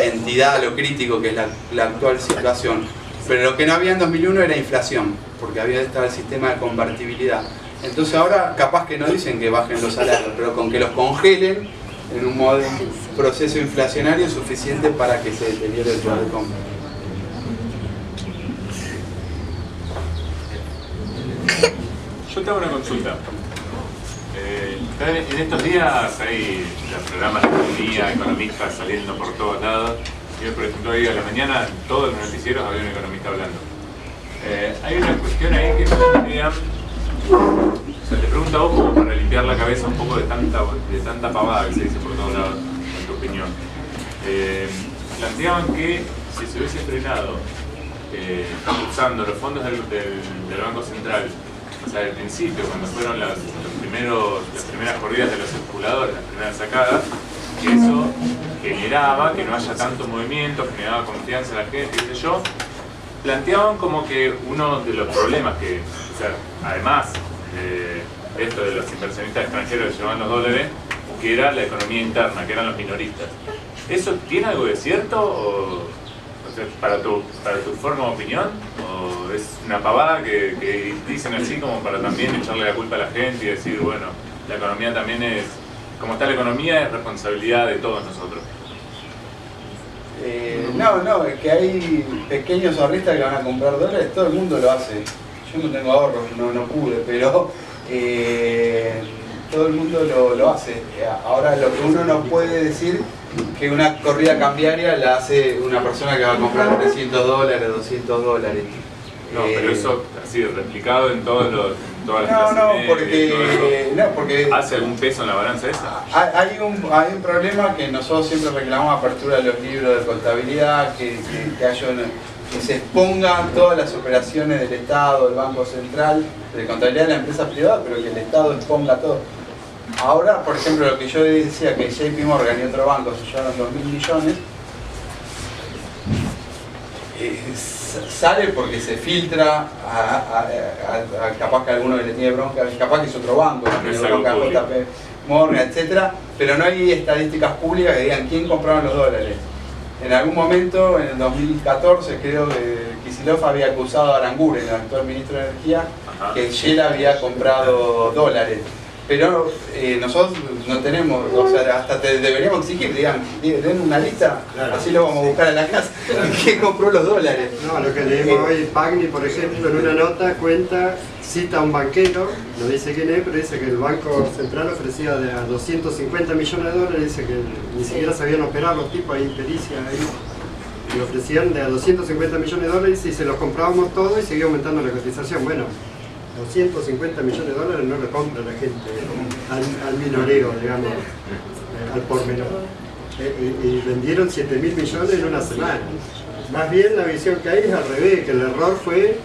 entidad a lo crítico que es la actual situación. Pero lo que no había en 2001 era inflación, porque había estado el sistema de convertibilidad. Entonces ahora capaz que no dicen que bajen los salarios, pero con que los congelen en un proceso inflacionario suficiente para que se deteriore el poder de compra. Yo te hago una consulta. En estos días hay los programas de economía, economistas saliendo por todos lados. Yo, por ejemplo, hoy a la mañana, en todos los noticieros había un economista hablando. Hay una cuestión ahí que plantean, o sea, te pregunto a vos como para limpiar la cabeza un poco de tanta pavada que se dice por todos lados, en tu opinión. Planteaban que si se hubiese frenado usando los fondos del Banco Central, o sea, al principio, cuando fueron las primeras corridas de los especuladores, las primeras sacadas, que eso generaba que no haya tanto movimiento, generaba confianza en la gente, qué sé yo. Planteaban como que uno de los problemas que, o sea, además de esto de los inversionistas extranjeros que llevaban los dólares, que era la economía interna, que eran los minoristas. ¿Eso tiene algo de cierto o O sea, para tu forma de opinión, o es una pavada que dicen así como para también echarle la culpa a la gente y decir, bueno, la economía también es, como está la economía, es responsabilidad de todos nosotros. No, es que hay pequeños ahorristas que van a comprar dólares, todo el mundo lo hace. Yo no tengo ahorros, no pude, pero todo el mundo lo hace. Ahora lo que uno no puede decir que una corrida cambiaria la hace una persona que va a comprar $300, $200. No, pero eso ha sido replicado en todas las porque ¿hace algún peso en la balanza esa? Hay un problema que nosotros siempre reclamamos a apertura de los libros de contabilidad, que se expongan todas las operaciones del Estado, del Banco Central, de contabilidad de la empresa privada, pero que el Estado exponga todo. Ahora, por ejemplo, lo que yo decía, que JP Morgan y otro banco se llevaron 2.000 millones, sale porque se filtra capaz que alguno que le tiene bronca, capaz que es otro banco, que tiene bronca, JP Morgan, etc. Pero no hay estadísticas públicas que digan quién compraron los dólares. En algún momento, en el 2014, creo que Kicillof había acusado a Aranguren, el actual ministro de Energía, que Shell había comprado dólares. Pero nosotros no tenemos, o sea, hasta deberíamos exigir, den una lista, claro. Así lo vamos a buscar a la casa, ¿quién compró los dólares? No, lo que leímos hoy, Pagni, por ejemplo, en una nota cita a un banquero, no dice quién es, pero dice que el Banco Central ofrecía de a 250 millones de dólares, dice que ni siquiera sabían operar los tipos, hay pericia ahí, y ofrecían de a 250 millones de dólares y se los comprábamos todos y seguía aumentando la cotización. Bueno, 250 millones de dólares no lo compra la gente al minoreo, digamos, al por menor. Y vendieron 7.000 millones en una semana. Más bien la visión que hay es al revés, que el error fue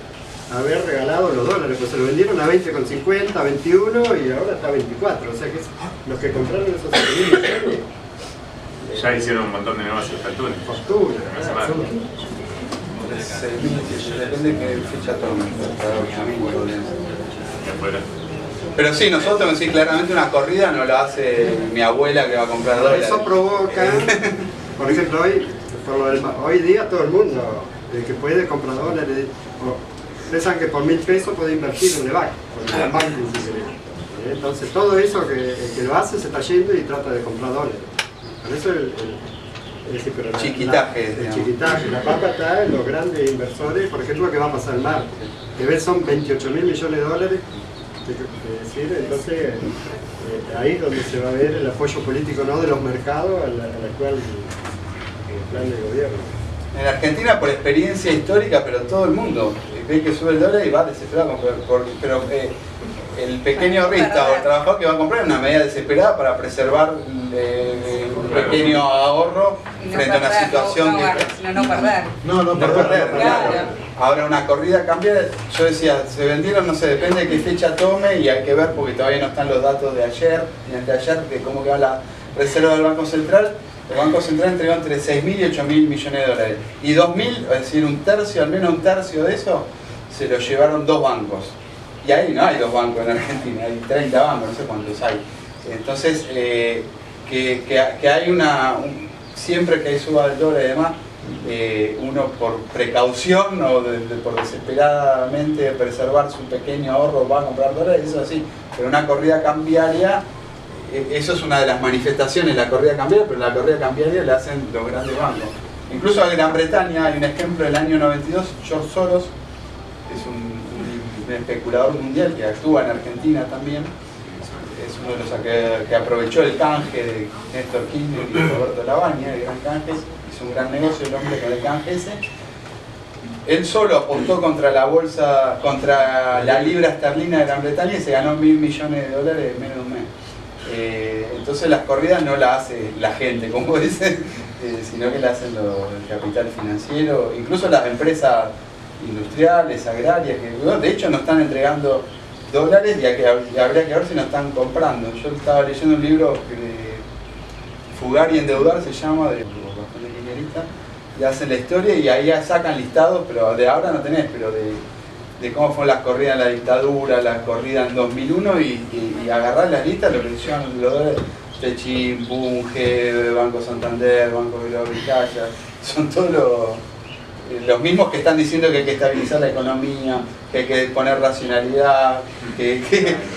haber regalado los dólares, pues se lo vendieron a 20,50, a 21 y ahora está a 24. O sea que los que compraron esos 7.000 millones ya hicieron un montón de negocios, fortuna. Depende de qué fecha tomen. Pero sí, nosotros tenemos que decir claramente una corrida no la hace mi abuela que va a comprar dólares. Eso provoca, por ejemplo, hoy día todo el mundo que puede comprar dólares, piensan que por 1.000 pesos puede invertir en el banco, entonces todo eso que lo hace se está yendo y trata de comprar dólares. Por eso el chiquitaje, la papa está en los grandes inversores, por ejemplo, que va a pasar el martes, que ven son 28.000 millones de dólares, entonces ahí es donde se va a ver el apoyo político no de los mercados al actual plan de gobierno. En Argentina, por experiencia histórica, pero todo el mundo ve que sube el dólar y va desesperado, pero el pequeño ahorrista o el trabajador que va a comprar es una medida desesperada para preservar un pequeño ahorro frente a una situación no perder. Claro. Ahora una corrida cambiaria, yo decía, se vendieron, no sé, depende de qué fecha tome y hay que ver porque todavía no están los datos de ayer y anteayer de cómo queda la reserva del Banco Central. El Banco Central entregó entre 6.000 y 8.000 millones de dólares. Y 2.000, es decir, un tercio, al menos un tercio de eso, se lo llevaron dos bancos. Y ahí no hay dos bancos en Argentina, hay 30 bancos, no sé cuántos hay. Entonces, que hay siempre que hay suba del dólar y demás, uno por precaución o por desesperadamente preservar su pequeño ahorro va a comprar dólares, eso sí. Pero una corrida cambiaria, eso es una de las manifestaciones, la corrida cambiaria, pero la corrida cambiaria la hacen los grandes bancos. Incluso en Gran Bretaña hay un ejemplo del año 92, George Soros, que es un especulador mundial que actúa en Argentina también, es uno de los que aprovechó el canje de Néstor Kirchner y Roberto Lavagna, el gran canje, hizo un gran negocio el hombre con el canje ese. Él solo apostó contra la bolsa, contra la libra esterlina de Gran Bretaña y se ganó 1.000 millones de dólares en menos de un mes. Entonces las corridas no las hace la gente, como dicen, sino que las hacen el capital financiero, incluso las empresas industriales, agrarias, que de hecho no están entregando dólares y habría que ver si no están comprando. Yo estaba leyendo un libro de Fugar y Endeudar, se llama, de bastante kirchnerista, y hacen la historia y ahí sacan listados, pero de ahora no tenés, pero de cómo fue las corridas en la dictadura, las corridas en 2001 y agarrar las listas, lo que hicieron los dólares, Techin, Bunge, Banco Santander, Banco Villa, son todos los mismos que están diciendo que hay que estabilizar la economía, que hay que poner racionalidad, que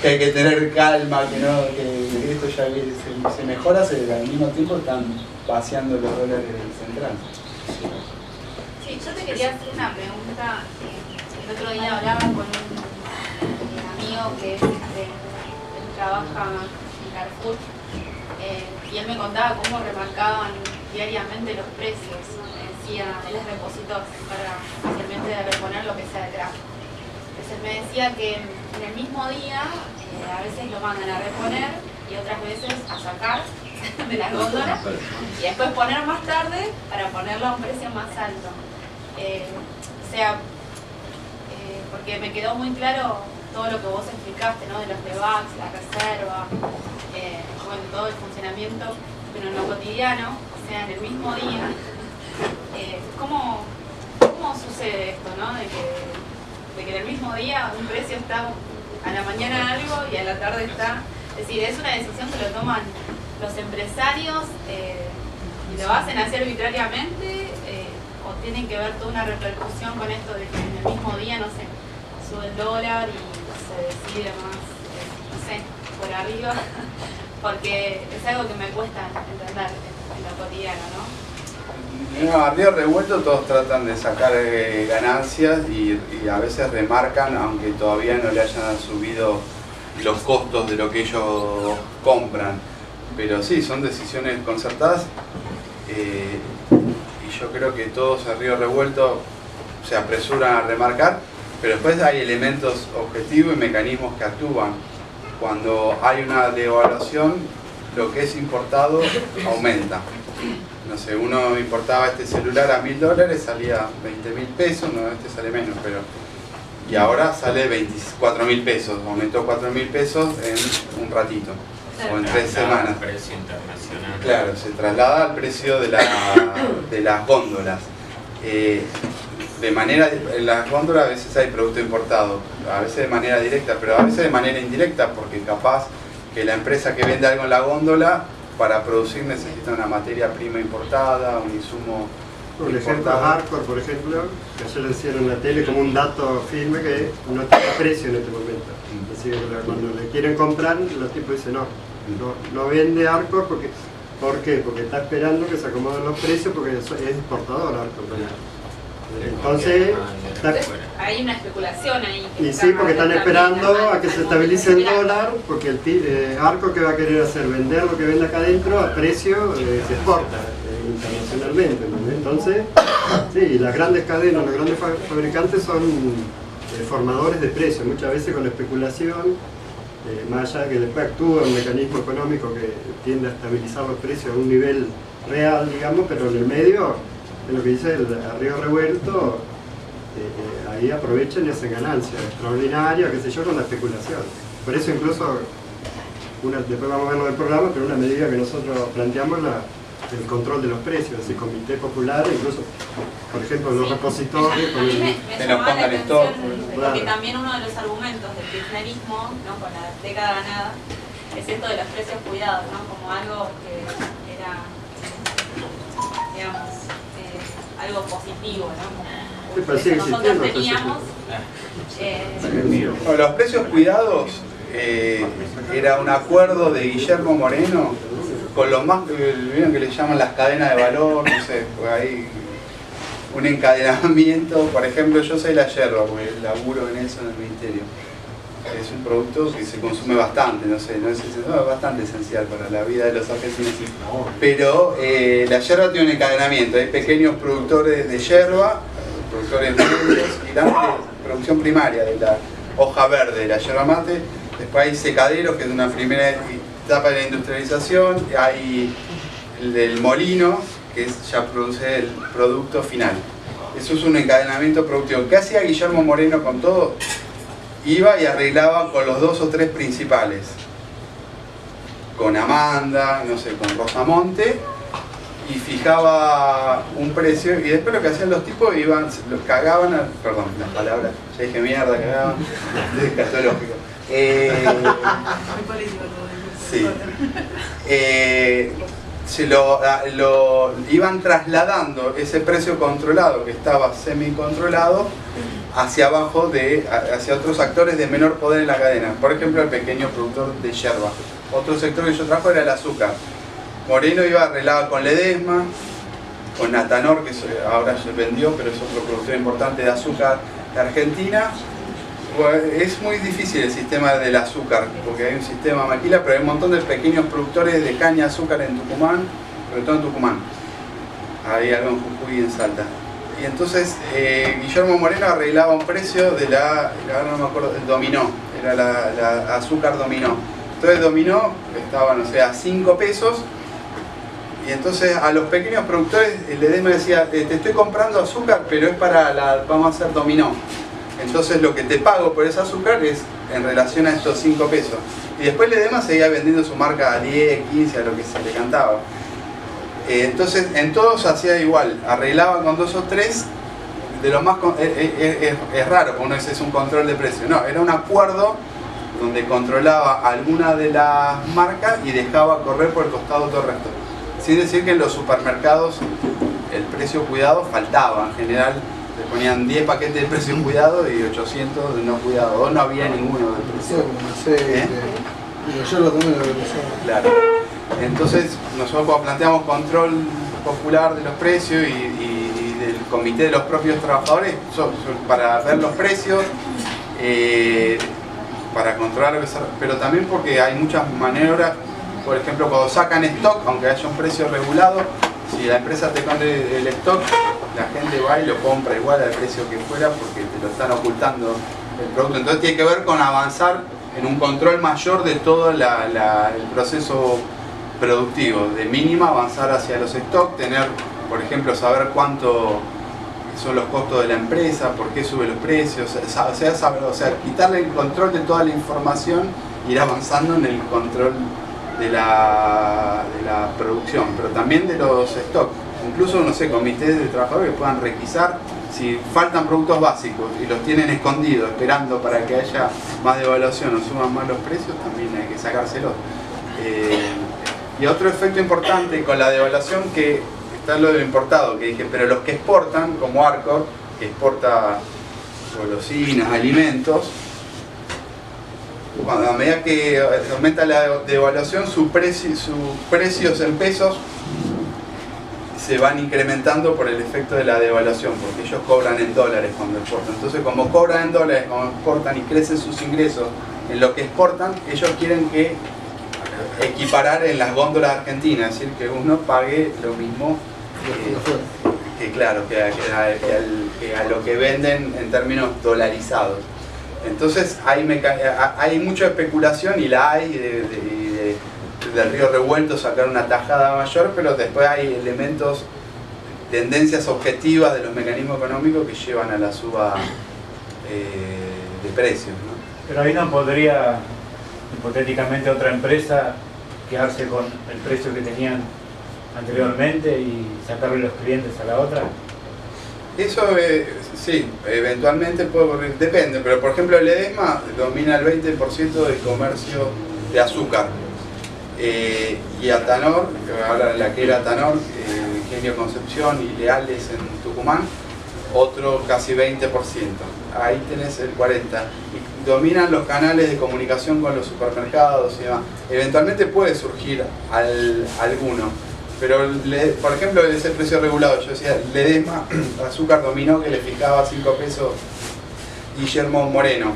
hay que tener calma, que esto ya se mejora, al mismo tiempo están vaciando los dólares del central. Sí, yo te quería hacer una pregunta. El otro día hablaba con un amigo que él trabaja en Carrefour y él me contaba cómo remarcaban diariamente los precios. Él es repositor, se encarga especialmente de reponer lo que sea de craft. Entonces me decía que en el mismo día a veces lo mandan a reponer y otras veces a sacar de las góndolas y después poner más tarde para ponerlo a un precio más alto. Porque me quedó muy claro todo lo que vos explicaste, ¿no? De los debugs, la reserva, bueno, todo el funcionamiento, pero en lo cotidiano, o sea, en el mismo día. ¿Cómo sucede esto, ¿no? De que en el mismo día un precio está a la mañana algo y a la tarde está... Es decir, es una decisión que lo toman los empresarios y lo hacen así arbitrariamente o tienen que ver toda una repercusión con esto de que en el mismo día, no sé, sube el dólar y se decide más, no sé, por arriba, porque es algo que me cuesta entender en lo cotidiano, ¿no? A río revuelto todos tratan de sacar ganancias y a veces remarcan, aunque todavía no le hayan subido los costos de lo que ellos compran. Pero sí, son decisiones concertadas y yo creo que todos a río revuelto se apresuran a remarcar, pero después hay elementos objetivos y mecanismos que actúan. Cuando hay una devaluación, lo que es importado aumenta. No sé, uno importaba este celular a $1000, salía 20.000 pesos, no, este sale menos, pero... Y ahora sale 24.000 pesos, aumentó 4.000 pesos en un ratito, o en 3 semanas. Precio internacional. Claro, se traslada al precio de las góndolas. En las góndolas a veces hay producto importado, a veces de manera directa, pero a veces de manera indirecta, porque capaz que la empresa que vende algo en la góndola, para producir necesita una materia prima importada, un insumo Por ejemplo, importado. Hardcore, por ejemplo, que ayer lo decían en la tele como un dato firme que no tiene precio en este momento. Es decir, cuando le quieren comprar, los tipos dicen no vende Hardcore porque... ¿Por qué? Porque está esperando que se acomoden los precios porque es exportador Hardcore. Entonces, hay una especulación ahí. y sí, porque están esperando a que se estabilice el dólar, porque el Arco que va a querer hacer vender lo que vende acá adentro a precio se exporta internacionalmente, ¿no? Entonces, sí, las grandes cadenas, los grandes fabricantes son formadores de precios, muchas veces con especulación, más allá de que después actúa un mecanismo económico que tiende a estabilizar los precios a un nivel real, digamos, pero en el medio, en lo que dice el río revuelto, ahí aprovechan y hacen ganancias extraordinarias, qué sé yo, con la especulación. Por eso incluso, después vamos a verlo del programa, pero una medida que nosotros planteamos es el control de los precios, el comité popular, incluso, por ejemplo, los repositorios. A mí me llamó la atención porque Claro. también uno de los argumentos del kirchnerismo, ¿no? Con la década ganada, es esto de los precios cuidados, ¿no? Como algo que era, digamos, algo positivo, ¿no? Sí, pero sigue Nosotros existiendo, teníamos Bueno, los precios cuidados era un acuerdo de Guillermo Moreno con los más, vieron que le llaman las cadenas de valor, no sé, pues hay un encadenamiento. Por ejemplo, yo soy la yerba, porque laburo en eso en el ministerio. Es un producto que se consume bastante, no sé, no es bastante esencial para la vida de los argentinos. Pero la yerba tiene un encadenamiento, hay pequeños productores de yerba, productores medios y también producción primaria de la hoja verde de la yerba mate. Después hay secaderos, que es una primera etapa de la industrialización, hay el del molino, que ya produce el producto final. Eso es un encadenamiento productivo. ¿Qué hacía Guillermo Moreno con todo? Iba y arreglaba con los 2 o 3 principales, con Amanda, no sé, con Rosamonte, y fijaba un precio, y después lo que hacían los tipos, iban, los cagaban, perdón, las palabras, ya dije mierda, cagaban, es escatológico. Sí. lo iban trasladando ese precio controlado que estaba semi-controlado hacia abajo, hacia otros actores de menor poder en la cadena. Por ejemplo, el pequeño productor de yerba. Otro sector que yo trabajo era el azúcar. Moreno iba arreglado con Ledesma, con Atanor, que ahora se vendió, pero es otro productor importante de azúcar de Argentina. Es muy difícil el sistema del azúcar, porque hay un sistema maquila, pero hay un montón de pequeños productores de caña de azúcar en Tucumán, sobre todo en Tucumán. Hay algo en Jujuy y en Salta. Y entonces Guillermo Moreno arreglaba un precio de ahora no me acuerdo, el dominó, era la azúcar dominó. Entonces dominó, estaba, no sé, a 5 pesos. Y entonces a los pequeños productores el Ledesma decía, te estoy comprando azúcar, pero es vamos a hacer dominó. Entonces lo que te pago por ese azúcar es en relación a estos 5 pesos. Y después Ledesma seguía vendiendo su marca a 10, 15, a lo que se le cantaba. Entonces en todos hacía igual, arreglaba con 2 o 3, de lo más es raro, porque uno dice es un control de precio. No, era un acuerdo donde controlaba alguna de las marcas y dejaba correr por el costado todo el resto. Sin decir que en los supermercados el precio cuidado faltaba. En general te ponían 10 paquetes de precio cuidado y 800 de no cuidado. O no había ninguno de precio. Yo lo tomé de Claro. Entonces nosotros cuando planteamos control popular de los precios y del comité de los propios trabajadores para ver los precios, para controlar lo que pero también porque hay muchas maniobras. Por ejemplo, cuando sacan stock, aunque haya un precio regulado, si la empresa te pone el stock, la gente va y lo compra igual al precio que fuera porque te lo están ocultando el producto. Entonces tiene que ver con avanzar en un control mayor de todo el proceso productivo. De mínima avanzar hacia los stocks, tener, por ejemplo, saber cuánto son los costos de la empresa, por qué sube los precios, o sea, quitarle el control de toda la información, ir avanzando en el control de la producción, pero también de los stocks. Incluso, no sé, comités de trabajadores que puedan requisar si faltan productos básicos y los tienen escondidos esperando para que haya más devaluación o suban más los precios, también hay que sacárselos. Y otro efecto importante con la devaluación, que está lo de lo importado, que dije, pero los que exportan, como Arcor, que exporta golosinas, alimentos, a medida que aumenta la devaluación, sus precios en pesos se van incrementando por el efecto de la devaluación, porque ellos cobran en dólares cuando exportan. Entonces, como cobran en dólares cuando exportan y crecen sus ingresos en lo que exportan, ellos quieren que equiparar en las góndolas argentinas, es decir, que uno pague lo mismo que a lo que venden en términos dolarizados. Entonces hay mucha especulación, y la hay del río revuelto sacar una tajada mayor, pero después hay elementos, tendencias objetivas de los mecanismos económicos que llevan a la suba de precios, ¿no? Pero ahí no podría hipotéticamente otra empresa quedarse con el precio que tenían anteriormente y sacarle los clientes a la otra. Eso sí, eventualmente puede ocurrir, depende, pero por ejemplo el Ledesma domina el 20% del comercio de azúcar. Y Atanor, ahora la que era Atanor, Ingenio Concepción y Leales en Tucumán, otro casi 20%. Ahí tenés el 40%. Y dominan los canales de comunicación con los supermercados y demás. Eventualmente puede surgir alguno. Pero, por ejemplo, ese precio regulado, yo decía, Ledesma, azúcar dominó, que le fijaba 5 pesos Guillermo Moreno.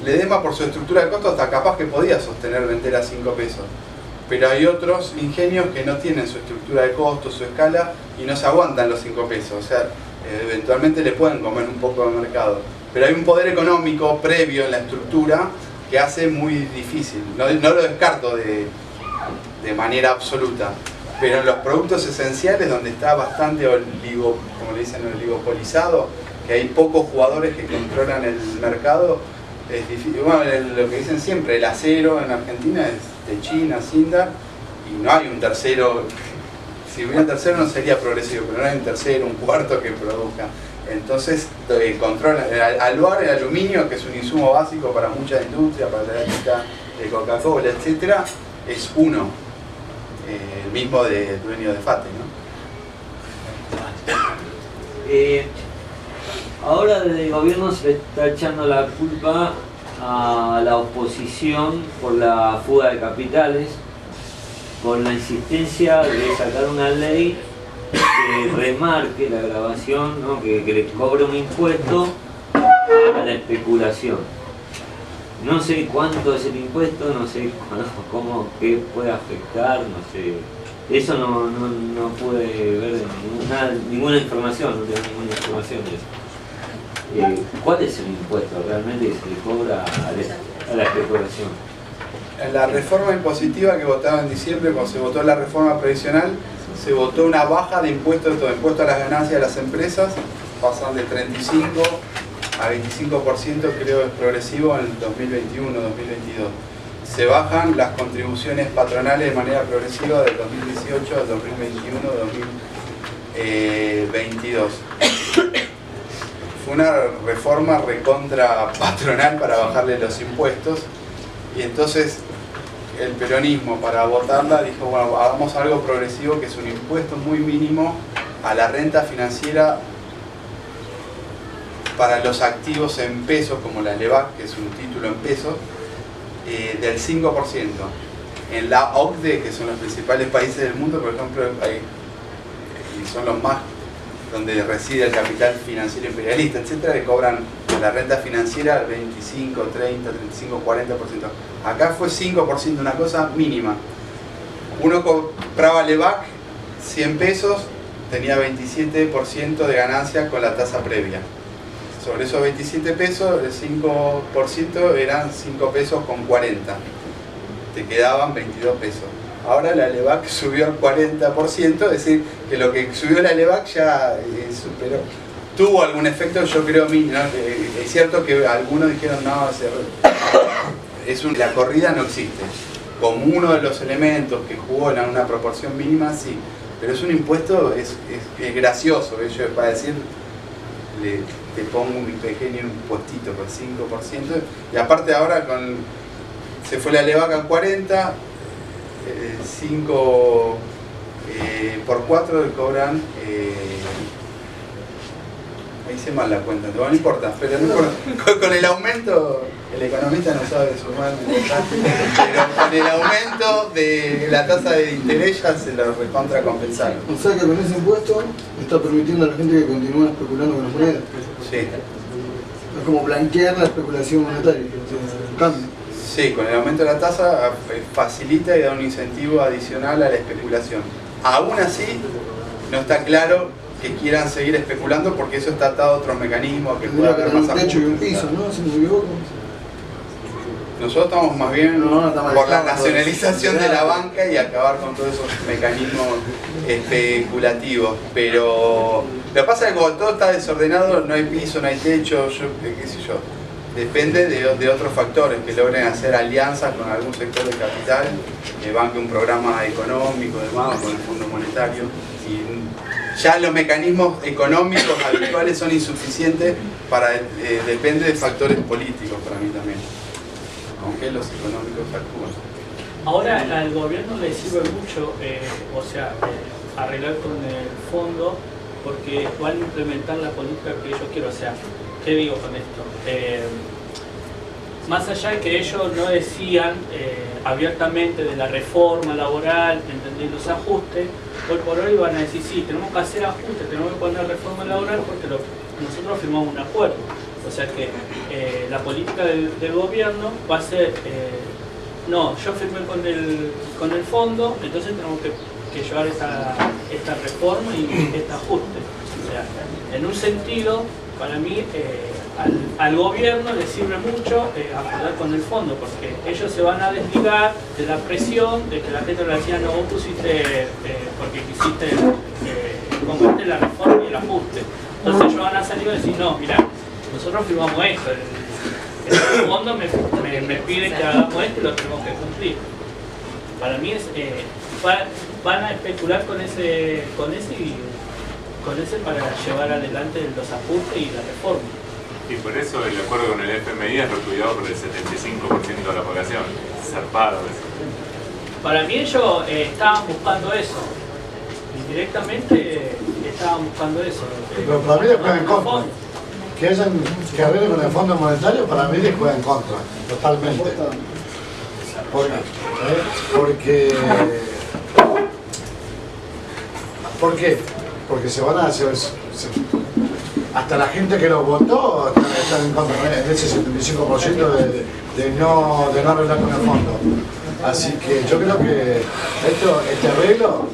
Ledesma, por su estructura de costos, hasta capaz que podía sostener vender a 5 pesos. Pero hay otros ingenios que no tienen su estructura de costos, su escala, y no se aguantan los 5 pesos. O sea, eventualmente le pueden comer un poco de mercado. Pero hay un poder económico previo en la estructura que hace muy difícil. No lo descarto de manera absoluta. Pero en los productos esenciales, donde está bastante como le dicen, oligopolizado, que hay pocos jugadores que controlan el mercado, es difícil. Bueno, lo que dicen siempre, el acero en Argentina es de China, Sindar, y no hay un tercero. Si hubiera un tercero no sería progresivo, pero no hay un tercero, un cuarto que produzca. Entonces controlan Aluar, el aluminio, que es un insumo básico para muchas industrias, para la ética de Coca-Cola, etc., es uno. el mismo dueño de FATE, ¿no? Ahora desde el gobierno se le está echando la culpa a la oposición por la fuga de capitales, con la insistencia de sacar una ley que remarque la grabación, ¿no? que le cobre un impuesto a la especulación. No sé cuánto es el impuesto, no sé cómo, qué puede afectar, no sé. Eso no pude ver ninguna información, no tengo ninguna información de eso. ¿Cuál es el impuesto realmente que se le cobra a la especulación? En la reforma impositiva que votaba en diciembre, cuando se votó la reforma previsional, se votó una baja de impuestos a las ganancias de las empresas, pasan de 35 a 25%, creo es progresivo en el 2021, 2022. Se bajan las contribuciones patronales de manera progresiva del 2018 al 2021, 2022. Fue una reforma recontra patronal para bajarle los impuestos, y entonces el peronismo, para votarla, dijo, bueno, hagamos algo progresivo, que es un impuesto muy mínimo a la renta financiera para los activos en pesos, como la LEVAC, que es un título en pesos, del 5%. En la OCDE, que son los principales países del mundo, por ejemplo, y son los más donde reside el capital financiero imperialista, etcétera, le cobran la renta financiera al 25, 30, 35, 40%. Acá fue 5%, una cosa mínima. Uno compraba LEVAC 100 pesos, tenía 27% de ganancia con la tasa previa. Sobre esos 27 pesos, el 5% eran 5 pesos con 40. Te quedaban 22 pesos. Ahora la LEVAC subió al 40%, es decir, que lo que subió la LEVAC ya superó. Tuvo algún efecto, yo creo, ¿no? Es cierto que algunos dijeron, no, la corrida no existe. Como uno de los elementos que jugó en una proporción mínima, sí. Pero es un impuesto, es gracioso, ellos para decir, te pongo un pequeño impuestito por 5%, y aparte ahora se fue la LEVAC al 40%, 5 por 4 le cobran, hice mal la cuenta, no importa, pero no importa. Con el aumento, el economista no sabe sumar, pero con el aumento de la tasa de interés ya se lo recontra compensaron. O sea que con ese impuesto está permitiendo a la gente que continúe especulando con las monedas. Sí. Es como blanquear la especulación monetaria, el cambio. Sí, con el aumento de la tasa facilita y da un incentivo adicional a la especulación. Aún así, no está claro que quieran seguir especulando, porque eso está atado a otros mecanismos, que pueda haber más un techo y un piso, ¿no? Si no me equivoco. Nosotros estamos más bien por la nacionalización de la banca y acabar con todos esos mecanismos especulativos. Pero lo que pasa es que cuando todo está desordenado, no hay piso, no hay techo, qué sé yo. Depende de otros factores, que logren hacer alianzas con algún sector de capital, que banque un programa económico, demás, con el Fondo Monetario. Y ya los mecanismos económicos habituales son insuficientes, depende de factores políticos para mí también, aunque los económicos actúan. Ahora al gobierno le sirve mucho, arreglar con el fondo, porque van a implementar la política que yo quiero hacer. ¿Qué digo con esto? Más allá de que ellos no decían abiertamente de la reforma laboral, ¿entendés? Los ajustes, hoy por hoy van a decir, sí, tenemos que hacer ajustes, tenemos que poner reforma laboral porque nosotros firmamos un acuerdo. O sea que la política del gobierno va a ser, no, yo firmé con el fondo, entonces tenemos que llevar esta reforma y este ajuste. O sea, en un sentido, para mí, al gobierno le sirve mucho ajustar con el fondo, porque ellos se van a desligar de la presión de que la gente le decía, no, vos pusiste porque quisiste combatir la reforma y el ajuste. Entonces ellos van a salir y decir, no, mira, nosotros firmamos esto, el fondo me pide que hagamos esto y lo tenemos que cumplir. Para mí van a especular con ese para llevar adelante los ajustes y la reforma. Y por eso el acuerdo con el FMI es repudiado por el 75% de la población. Zarpado eso. Para mí ellos estaban buscando eso. Indirectamente estaban buscando eso. Pero para mí les juega en contra. Que arreglen con el Fondo Monetario, para mí les juega en contra, totalmente. ¿Por qué? Porque se van a hacer... Hasta la gente que los votó están en contra de ese 75% de no arreglar con el fondo. Así que yo creo que este arreglo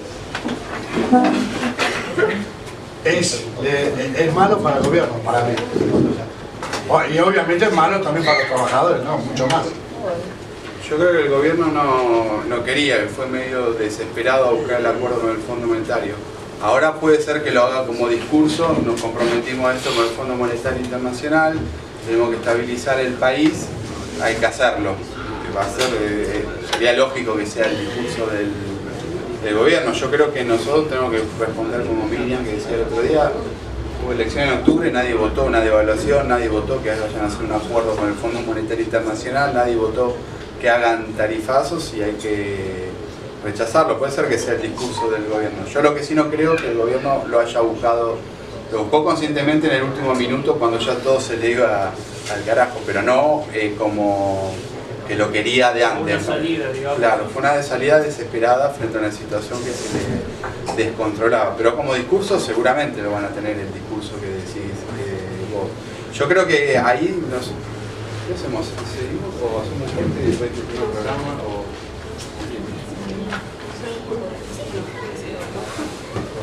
es malo para el gobierno, para mí. Y obviamente es malo también para los trabajadores, ¿no? Mucho más. Yo creo que el gobierno no quería, fue medio desesperado a buscar el acuerdo con el Fondo Monetario. Ahora puede ser que lo haga como discurso, nos comprometimos a esto con el Fondo Monetario Internacional, tenemos que estabilizar el país, hay que hacerlo. Sería lógico que sea el discurso del gobierno. Yo creo que nosotros tenemos que responder como Miriam, que decía el otro día, hubo elección en octubre, nadie votó una devaluación, nadie votó que vayan a hacer un acuerdo con el Fondo Monetario Internacional, nadie votó que hagan tarifazos y hay que rechazarlo. Puede ser que sea el discurso del gobierno. Yo lo que sí no creo que el gobierno lo haya buscado, lo buscó conscientemente en el último minuto cuando ya todo se le iba al carajo, pero no como que lo quería de antes. Una salida, digamos. Claro, fue una salida desesperada frente a una situación que se le descontrolaba, pero como discurso seguramente lo van a tener, el discurso que decís vos. Yo creo que ahí ¿qué hacemos? ¿Seguimos o hacemos corte y después del programa?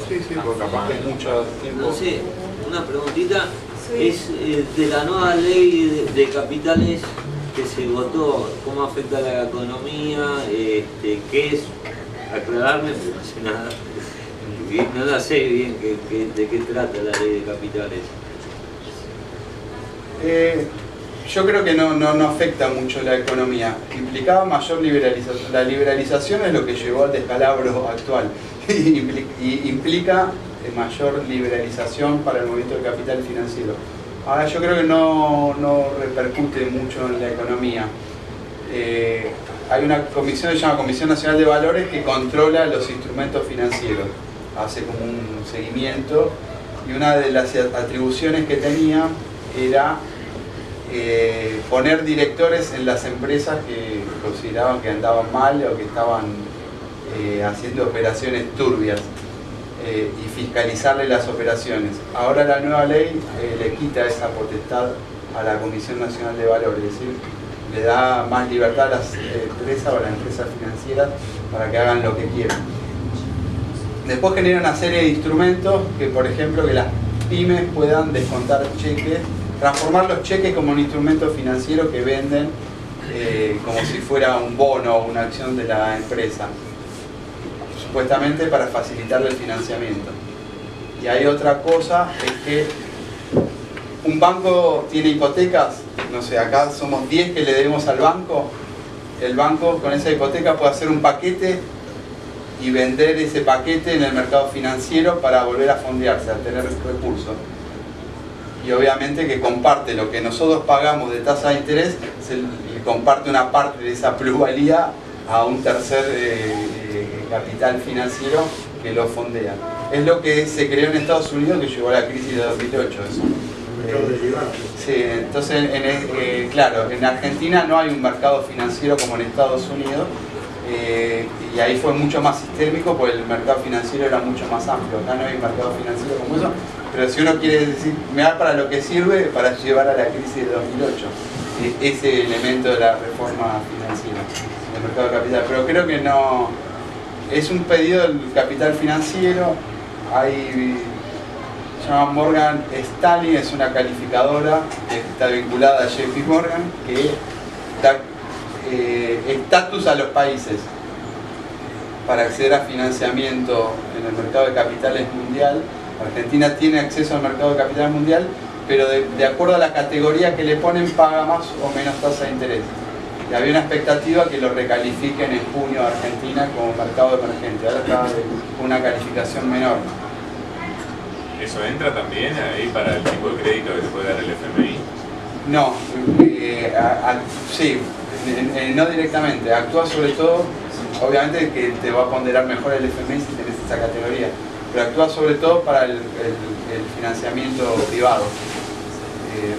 Sí, porque capaz que hay mucho tiempo. No sé, una preguntita. Es de la nueva ley de capitales que se votó, ¿cómo afecta a la economía? ¿Qué es? Aclararme, porque no sé nada. No la sé bien de qué trata la ley de capitales. Yo creo que no afecta mucho la economía. Implicaba mayor liberalización. La liberalización es lo que llevó al descalabro actual. Y implica mayor liberalización para el movimiento de capital financiero. Ahora yo creo que no repercute mucho en la economía. Hay una comisión que se llama Comisión Nacional de Valores que controla los instrumentos financieros. Hace como un seguimiento y una de las atribuciones que tenía era poner directores en las empresas que consideraban que andaban mal o que estaban haciendo operaciones turbias y fiscalizarle las operaciones. Ahora la nueva ley le quita esa potestad a la Comisión Nacional de Valores, es decir, le da más libertad a las empresas o a las empresas financieras para que hagan lo que quieran. Después genera una serie de instrumentos que, por ejemplo, que las pymes puedan descontar cheques, transformar los cheques como un instrumento financiero que venden como si fuera un bono o una acción de la empresa, supuestamente para facilitarle el financiamiento. Y hay otra cosa, es que un banco tiene hipotecas, no sé, acá somos 10 que le debemos al banco, el banco con esa hipoteca puede hacer un paquete y vender ese paquete en el mercado financiero para volver a fondearse, a tener recursos. Y obviamente que comparte lo que nosotros pagamos de tasa de interés, le comparte una parte de esa plusvalía a un tercer capital financiero que lo fondea. Es lo que se creó en Estados Unidos, que llevó a la crisis de 2008. Eso. Sí, entonces, claro, en Argentina no hay un mercado financiero como en Estados Unidos, y ahí fue mucho más sistémico porque el mercado financiero era mucho más amplio. Acá no hay un mercado financiero como eso, pero si uno quiere decir, me da para lo que sirve, para llevar a la crisis de 2008, ese elemento de la reforma financiera del mercado de capital. Pero creo que no, es un pedido del capital financiero. Se llama Morgan Stanley, es una calificadora que está vinculada a JP Morgan, que da estatus a los países para acceder a financiamiento en el mercado de capitales mundial. Argentina tiene acceso al mercado de capitales mundial, pero de acuerdo a la categoría que le ponen paga más o menos tasa de interés. Y había una expectativa que lo recalifiquen en junio a Argentina como mercado emergente. Ahora está con una calificación menor. ¿Eso entra también ahí para el tipo de crédito que te puede dar el FMI? No, sí, no directamente. Actúa sobre todo obviamente que te va a ponderar mejor el FMI si tenés esa categoría, pero actúa sobre todo para el financiamiento privado.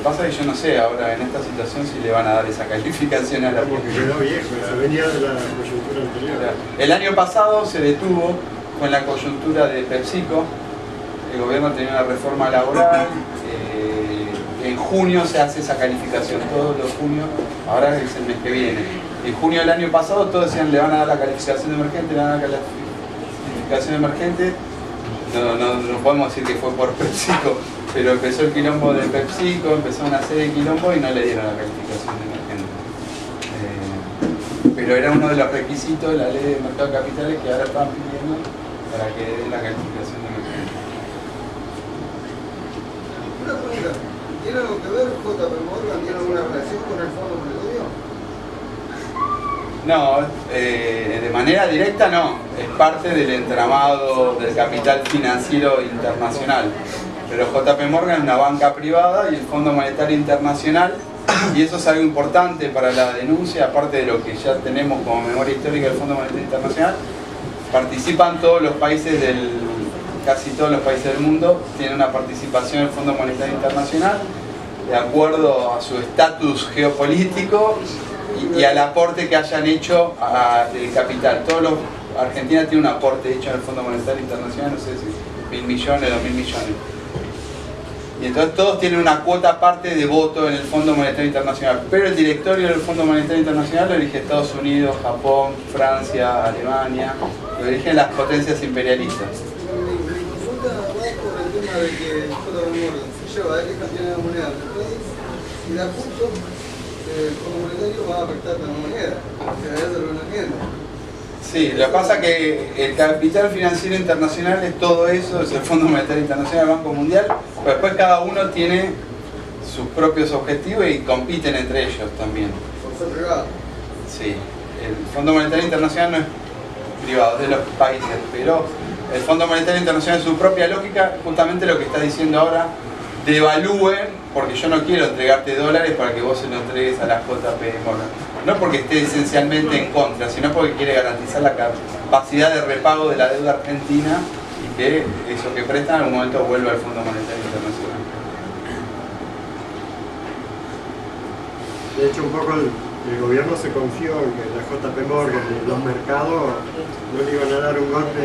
Pasa que yo no sé ahora en esta situación si le van a dar esa calificación a la porque quedó viejo, se venía de la coyuntura anterior. El año pasado se detuvo con la coyuntura de PepsiCo, el gobierno tenía una reforma laboral, en junio se hace esa calificación, todos los junios, ahora es el mes que viene. En junio del año pasado todos decían le van a dar la calificación emergente, le van a dar la calificación emergente. No podemos decir que fue por PepsiCo, pero empezó el quilombo de PepsiCo, empezó una serie de quilombos y no le dieron la calificación de emergente. Pero era uno de los requisitos de la ley de mercado de capitales que ahora están pidiendo para que den la calificación de emergente. Una pregunta, ¿tiene algo que ver JP Morgan? ¿Tiene alguna relación con el Fondo Monetario? No, de manera directa no, es parte del entramado del capital financiero internacional. Pero JP Morgan es una banca privada y el Fondo Monetario Internacional, y eso es algo importante para la denuncia, aparte de lo que ya tenemos como memoria histórica del Fondo Monetario Internacional, participan todos los países casi todos los países del mundo, tienen una participación en el Fondo Monetario Internacional de acuerdo a su estatus geopolítico y al aporte que hayan hecho del capital. Argentina tiene un aporte hecho en el Fondo Monetario Internacional, no sé si 1.000 millones, 2.000 millones. Y entonces todos tienen una cuota aparte de voto en el Fondo Monetario Internacional. Pero el directorio del Fondo Monetario Internacional lo elige Estados Unidos, Japón, Francia, Alemania, lo eligen las potencias imperialistas. Mi consulta va por el tema de que JP Morgan se lleva X cantidad de moneda del país y de a punto el Fondo Monetario va a afectar la moneda, que debe ser una agenda. Sí, lo que pasa es que el capital financiero internacional es todo eso, es el Fondo Monetario Internacional, el Banco Mundial, pero después cada uno tiene sus propios objetivos y compiten entre ellos también. Por ser privado. Sí, el Fondo Monetario Internacional no es privado, es de los países, pero el Fondo Monetario Internacional, su propia lógica, justamente lo que está diciendo ahora, devalúen, porque yo no quiero entregarte dólares para que vos se lo entregues a la JP Morgan. No porque esté esencialmente en contra, sino porque quiere garantizar la capacidad de repago de la deuda argentina y que eso que prestan en algún momento vuelva al Fondo Monetario Internacional. De hecho, un poco el gobierno se confió en que la JP Morgan y los mercados no le iban a dar un golpe,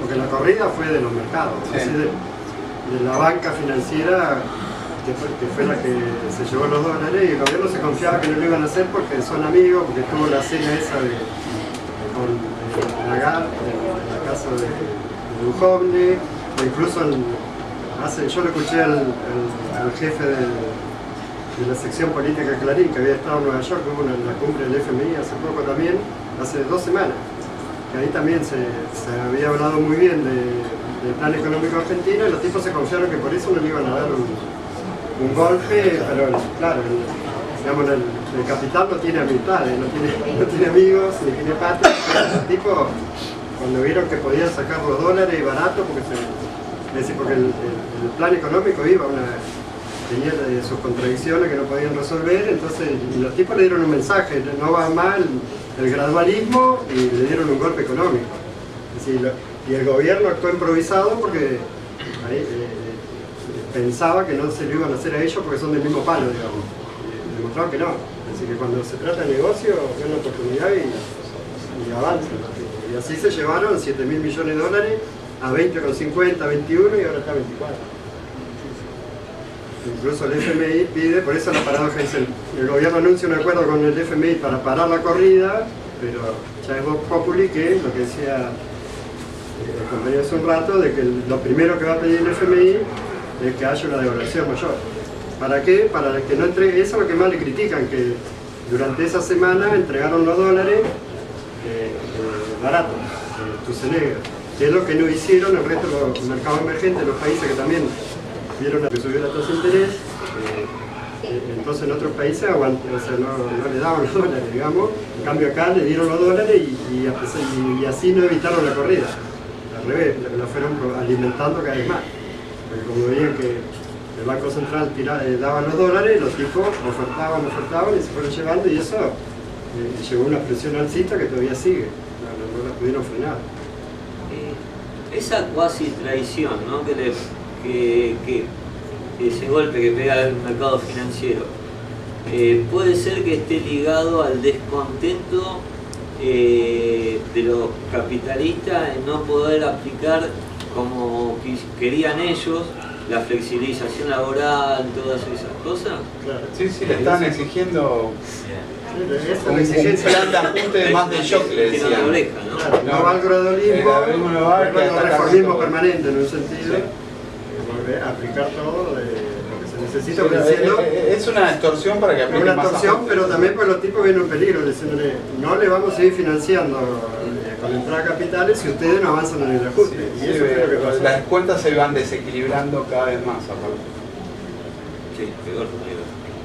porque la corrida fue de los mercados, sí. Así de la banca financiera que fue la que se llevó los dólares, y el gobierno se confiaba que no lo iban a hacer porque son amigos, porque tuvo la cena esa con Lagarde en la casa de Duhovne, o incluso yo lo escuché al jefe de la sección política de Clarín, que había estado en Nueva York, que hubo la cumbre del FMI hace poco también, hace 2 semanas, que ahí también se había hablado muy bien del plan económico argentino, y los tipos se confiaron que por eso no le iban a dar un golpe, pero claro, digamos, el capital no tiene amistades, no tiene amigos, ni tiene patria. Los tipos, cuando vieron que podían sacar los dólares barato, porque el plan económico tenía sus contradicciones que no podían resolver, entonces los tipos le dieron un mensaje, no va mal el gradualismo, y le dieron un golpe económico. Es decir, y el gobierno actuó improvisado porque pensaba que no se lo iban a hacer a ellos porque son del mismo palo, digamos. Y demostraron que no. Así que cuando se trata de negocio, ven la oportunidad y avanzan. Y así se llevaron 7.000 millones de dólares a 20,50, 21 y ahora está 24. Incluso el FMI pide, por eso la paradoja dice, el gobierno anuncia un acuerdo con el FMI para parar la corrida, pero ya es Vox Populi, que lo que decía el compañero hace un rato, de que lo primero que va a pedir el FMI es que haya una devaluación mayor. ¿Para qué? Para que no entregue, eso es lo que más le critican, que durante esa semana entregaron los dólares baratos, tusenegros, que es lo que no hicieron el resto de los mercados emergentes, los países que también vieron que subió la tasa de interés, entonces en otros países no le daban los dólares, digamos, en cambio acá le dieron los dólares y así no evitaron la corrida, al revés, la fueron alimentando cada vez más. Porque como veían que el Banco Central daba los dólares, los tipos ofertaban y se fueron llevando, y eso llevó una presión alcista que todavía sigue. No pudieron frenar. Esa cuasi traición, ¿no? que ese golpe que pega el mercado financiero, puede ser que esté ligado al descontento de los capitalistas en no poder aplicar como querían ellos la flexibilización laboral, todas esas cosas. Claro. Sí, le estaban exigiendo Esa un plan de ajuste más de shock, le Tiene decían. una oreja, ¿no? Claro, no va al gradualismo, El gradualismo no va, que el ataca reformismo todo. permanente en un sentido, Sí. volver a aplicar todo de lo que se necesita, Sí, diciendo, es una extorsión para que es aplique una más torsión, ajuste. pero también pues los tipos vienen en peligro, diciéndole, no le vamos a seguir financiando con entrada a capitales si ustedes no avanzan en el ajuste. Sí, Y eso es lo que pasó. las cuentas se van desequilibrando cada vez más aparte. Sí, peor.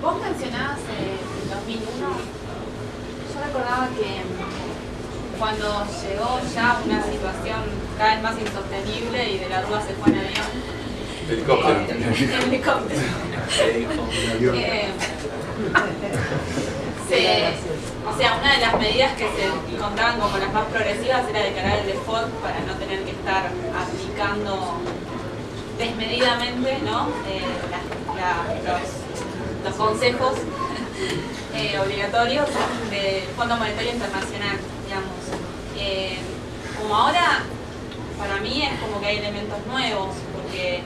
Vos mencionabas en 2001, yo recordaba que cuando llegó ya una situación cada vez más insostenible y de la Rúa se fue en avión. Helicóptero. En helicóptero. O sea, una de las medidas que se contaban como las más progresivas era declarar el default para no tener que estar aplicando desmedidamente, ¿no? Los consejos obligatorios del Fondo Monetario Internacional, digamos. Como ahora, para mí es como que hay elementos nuevos, porque,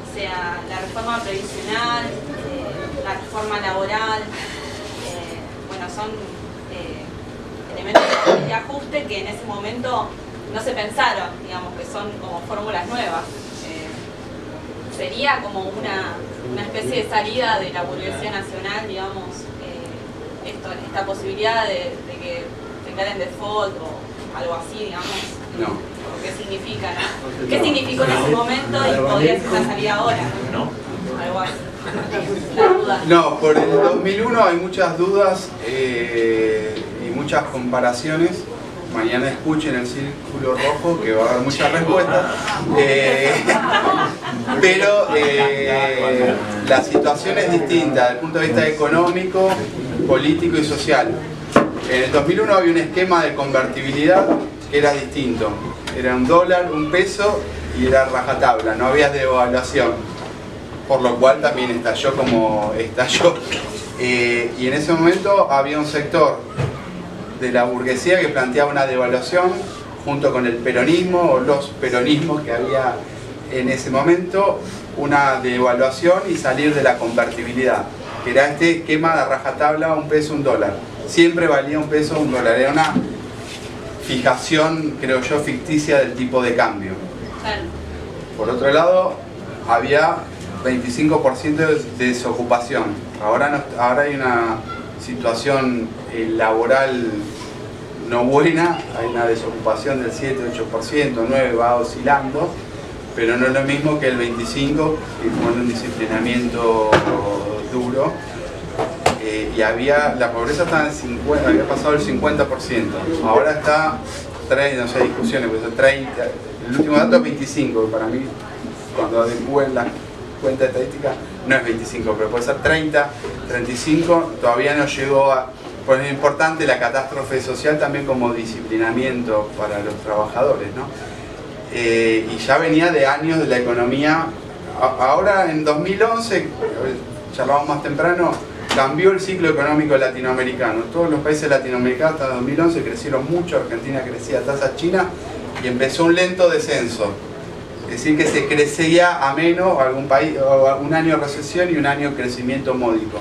o sea, la reforma previsional, la reforma laboral, bueno, son elementos de ajuste que en ese momento no se pensaron, digamos, que son como fórmulas nuevas. Sería como una especie de salida de la burguesía nacional, digamos, esta posibilidad de que declaren default o algo así, digamos. No. ¿Qué significa, no? ¿Qué significó en ese momento y podría ser una salida ahora? ¿No? Algo así. La duda. No, por el 2001 hay muchas dudas y muchas comparaciones. Mañana escuchen el Círculo Rojo, que va a haber muchas respuestas. Pero la situación es distinta desde el punto de vista económico, político y social. En el 2001 había un esquema de convertibilidad que era distinto. Era un dólar, un peso y era rajatabla, no había devaluación. Por lo cual también estalló como estalló. Y en ese momento había un sector de la burguesía que planteaba una devaluación junto con el peronismo o los peronismos que había en ese momento, una devaluación y salir de la convertibilidad, que era este esquema de rajatabla, un peso, un dólar. Siempre valía un peso, un dólar. Era una fijación, creo yo, ficticia del tipo de cambio. Por otro lado, había 25% de desocupación. Ahora hay una situación laboral no buena, hay una desocupación del 7-8%, 9% va oscilando, pero no es lo mismo que el 25%, que con un disciplinamiento duro. Y la pobreza estaba en 50%, había pasado el 50%, ahora está 30%, no sé, discusiones, pues 30%, el último dato es 25%, que para mí, cuando descubren la cuenta estadística, no es 25%, pero puede ser 30%, 35%, todavía no llegó a... Pues es importante la catástrofe social también como disciplinamiento para los trabajadores, ¿no? Y ya venía de años de la economía. Ahora en 2011, charlábamos más temprano, cambió el ciclo económico latinoamericano. Todos los países latinoamericanos hasta 2011 crecieron mucho, Argentina crecía a tasa china y empezó un lento descenso. Es decir, que se crecía a menos, algún país, o un año de recesión y un año de crecimiento módico.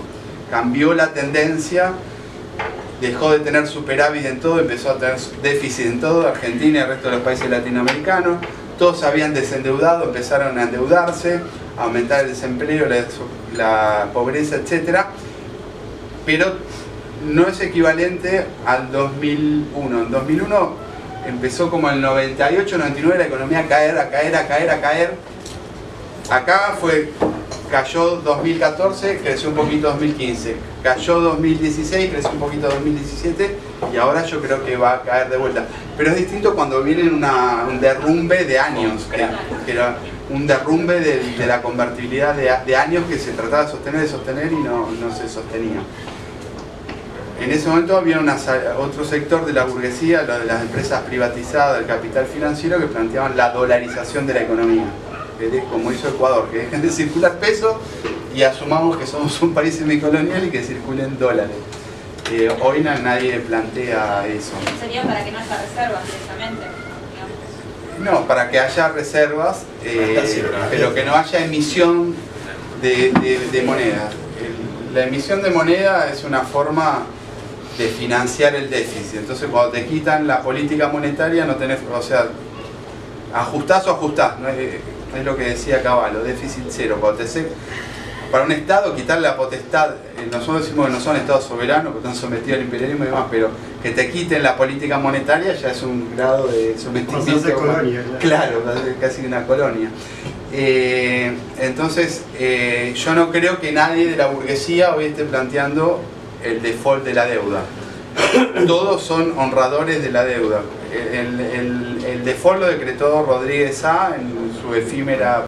Cambió la tendencia, dejó de tener superávit en todo, empezó a tener déficit en todo, Argentina y el resto de los países latinoamericanos. Todos habían desendeudado, empezaron a endeudarse, a aumentar el desempleo, la pobreza, etc. Pero no es equivalente al 2001. En 2001 empezó como el 98, 99 la economía a caer. Acá cayó 2014, creció un poquito 2015, cayó 2016, creció un poquito 2017 y ahora yo creo que va a caer de vuelta. Pero es distinto cuando viene un derrumbe de años, que era un derrumbe de la convertibilidad de años que se trataba de sostener y no se sostenía. En ese momento había otro sector de la burguesía, lo de las empresas privatizadas, del capital financiero, que planteaban la dolarización de la economía, como hizo Ecuador, que dejen de circular pesos y asumamos que somos un país semicolonial y que circulen dólares. Hoy nadie plantea eso. Sería para que no haya reservas directamente, digamos. No, para que haya reservas, pero que no haya emisión de moneda. La emisión de moneda es una forma de financiar el déficit. Entonces, cuando te quitan la política monetaria, no tenés, o sea, ajustás o ajustás, ¿no? Es lo que decía Cavallo, déficit cero. Cuando para un Estado quitar la potestad, nosotros decimos que no son Estados soberanos, porque están sometidos al imperialismo y demás, pero que te quiten la política monetaria ya es un grado de sometimiento. De colonia, claro, casi una colonia. Entonces, yo no creo que nadie de la burguesía hoy esté planteando el default de la deuda. Todos son honradores de la deuda. El default lo decretó Rodríguez A en su efímera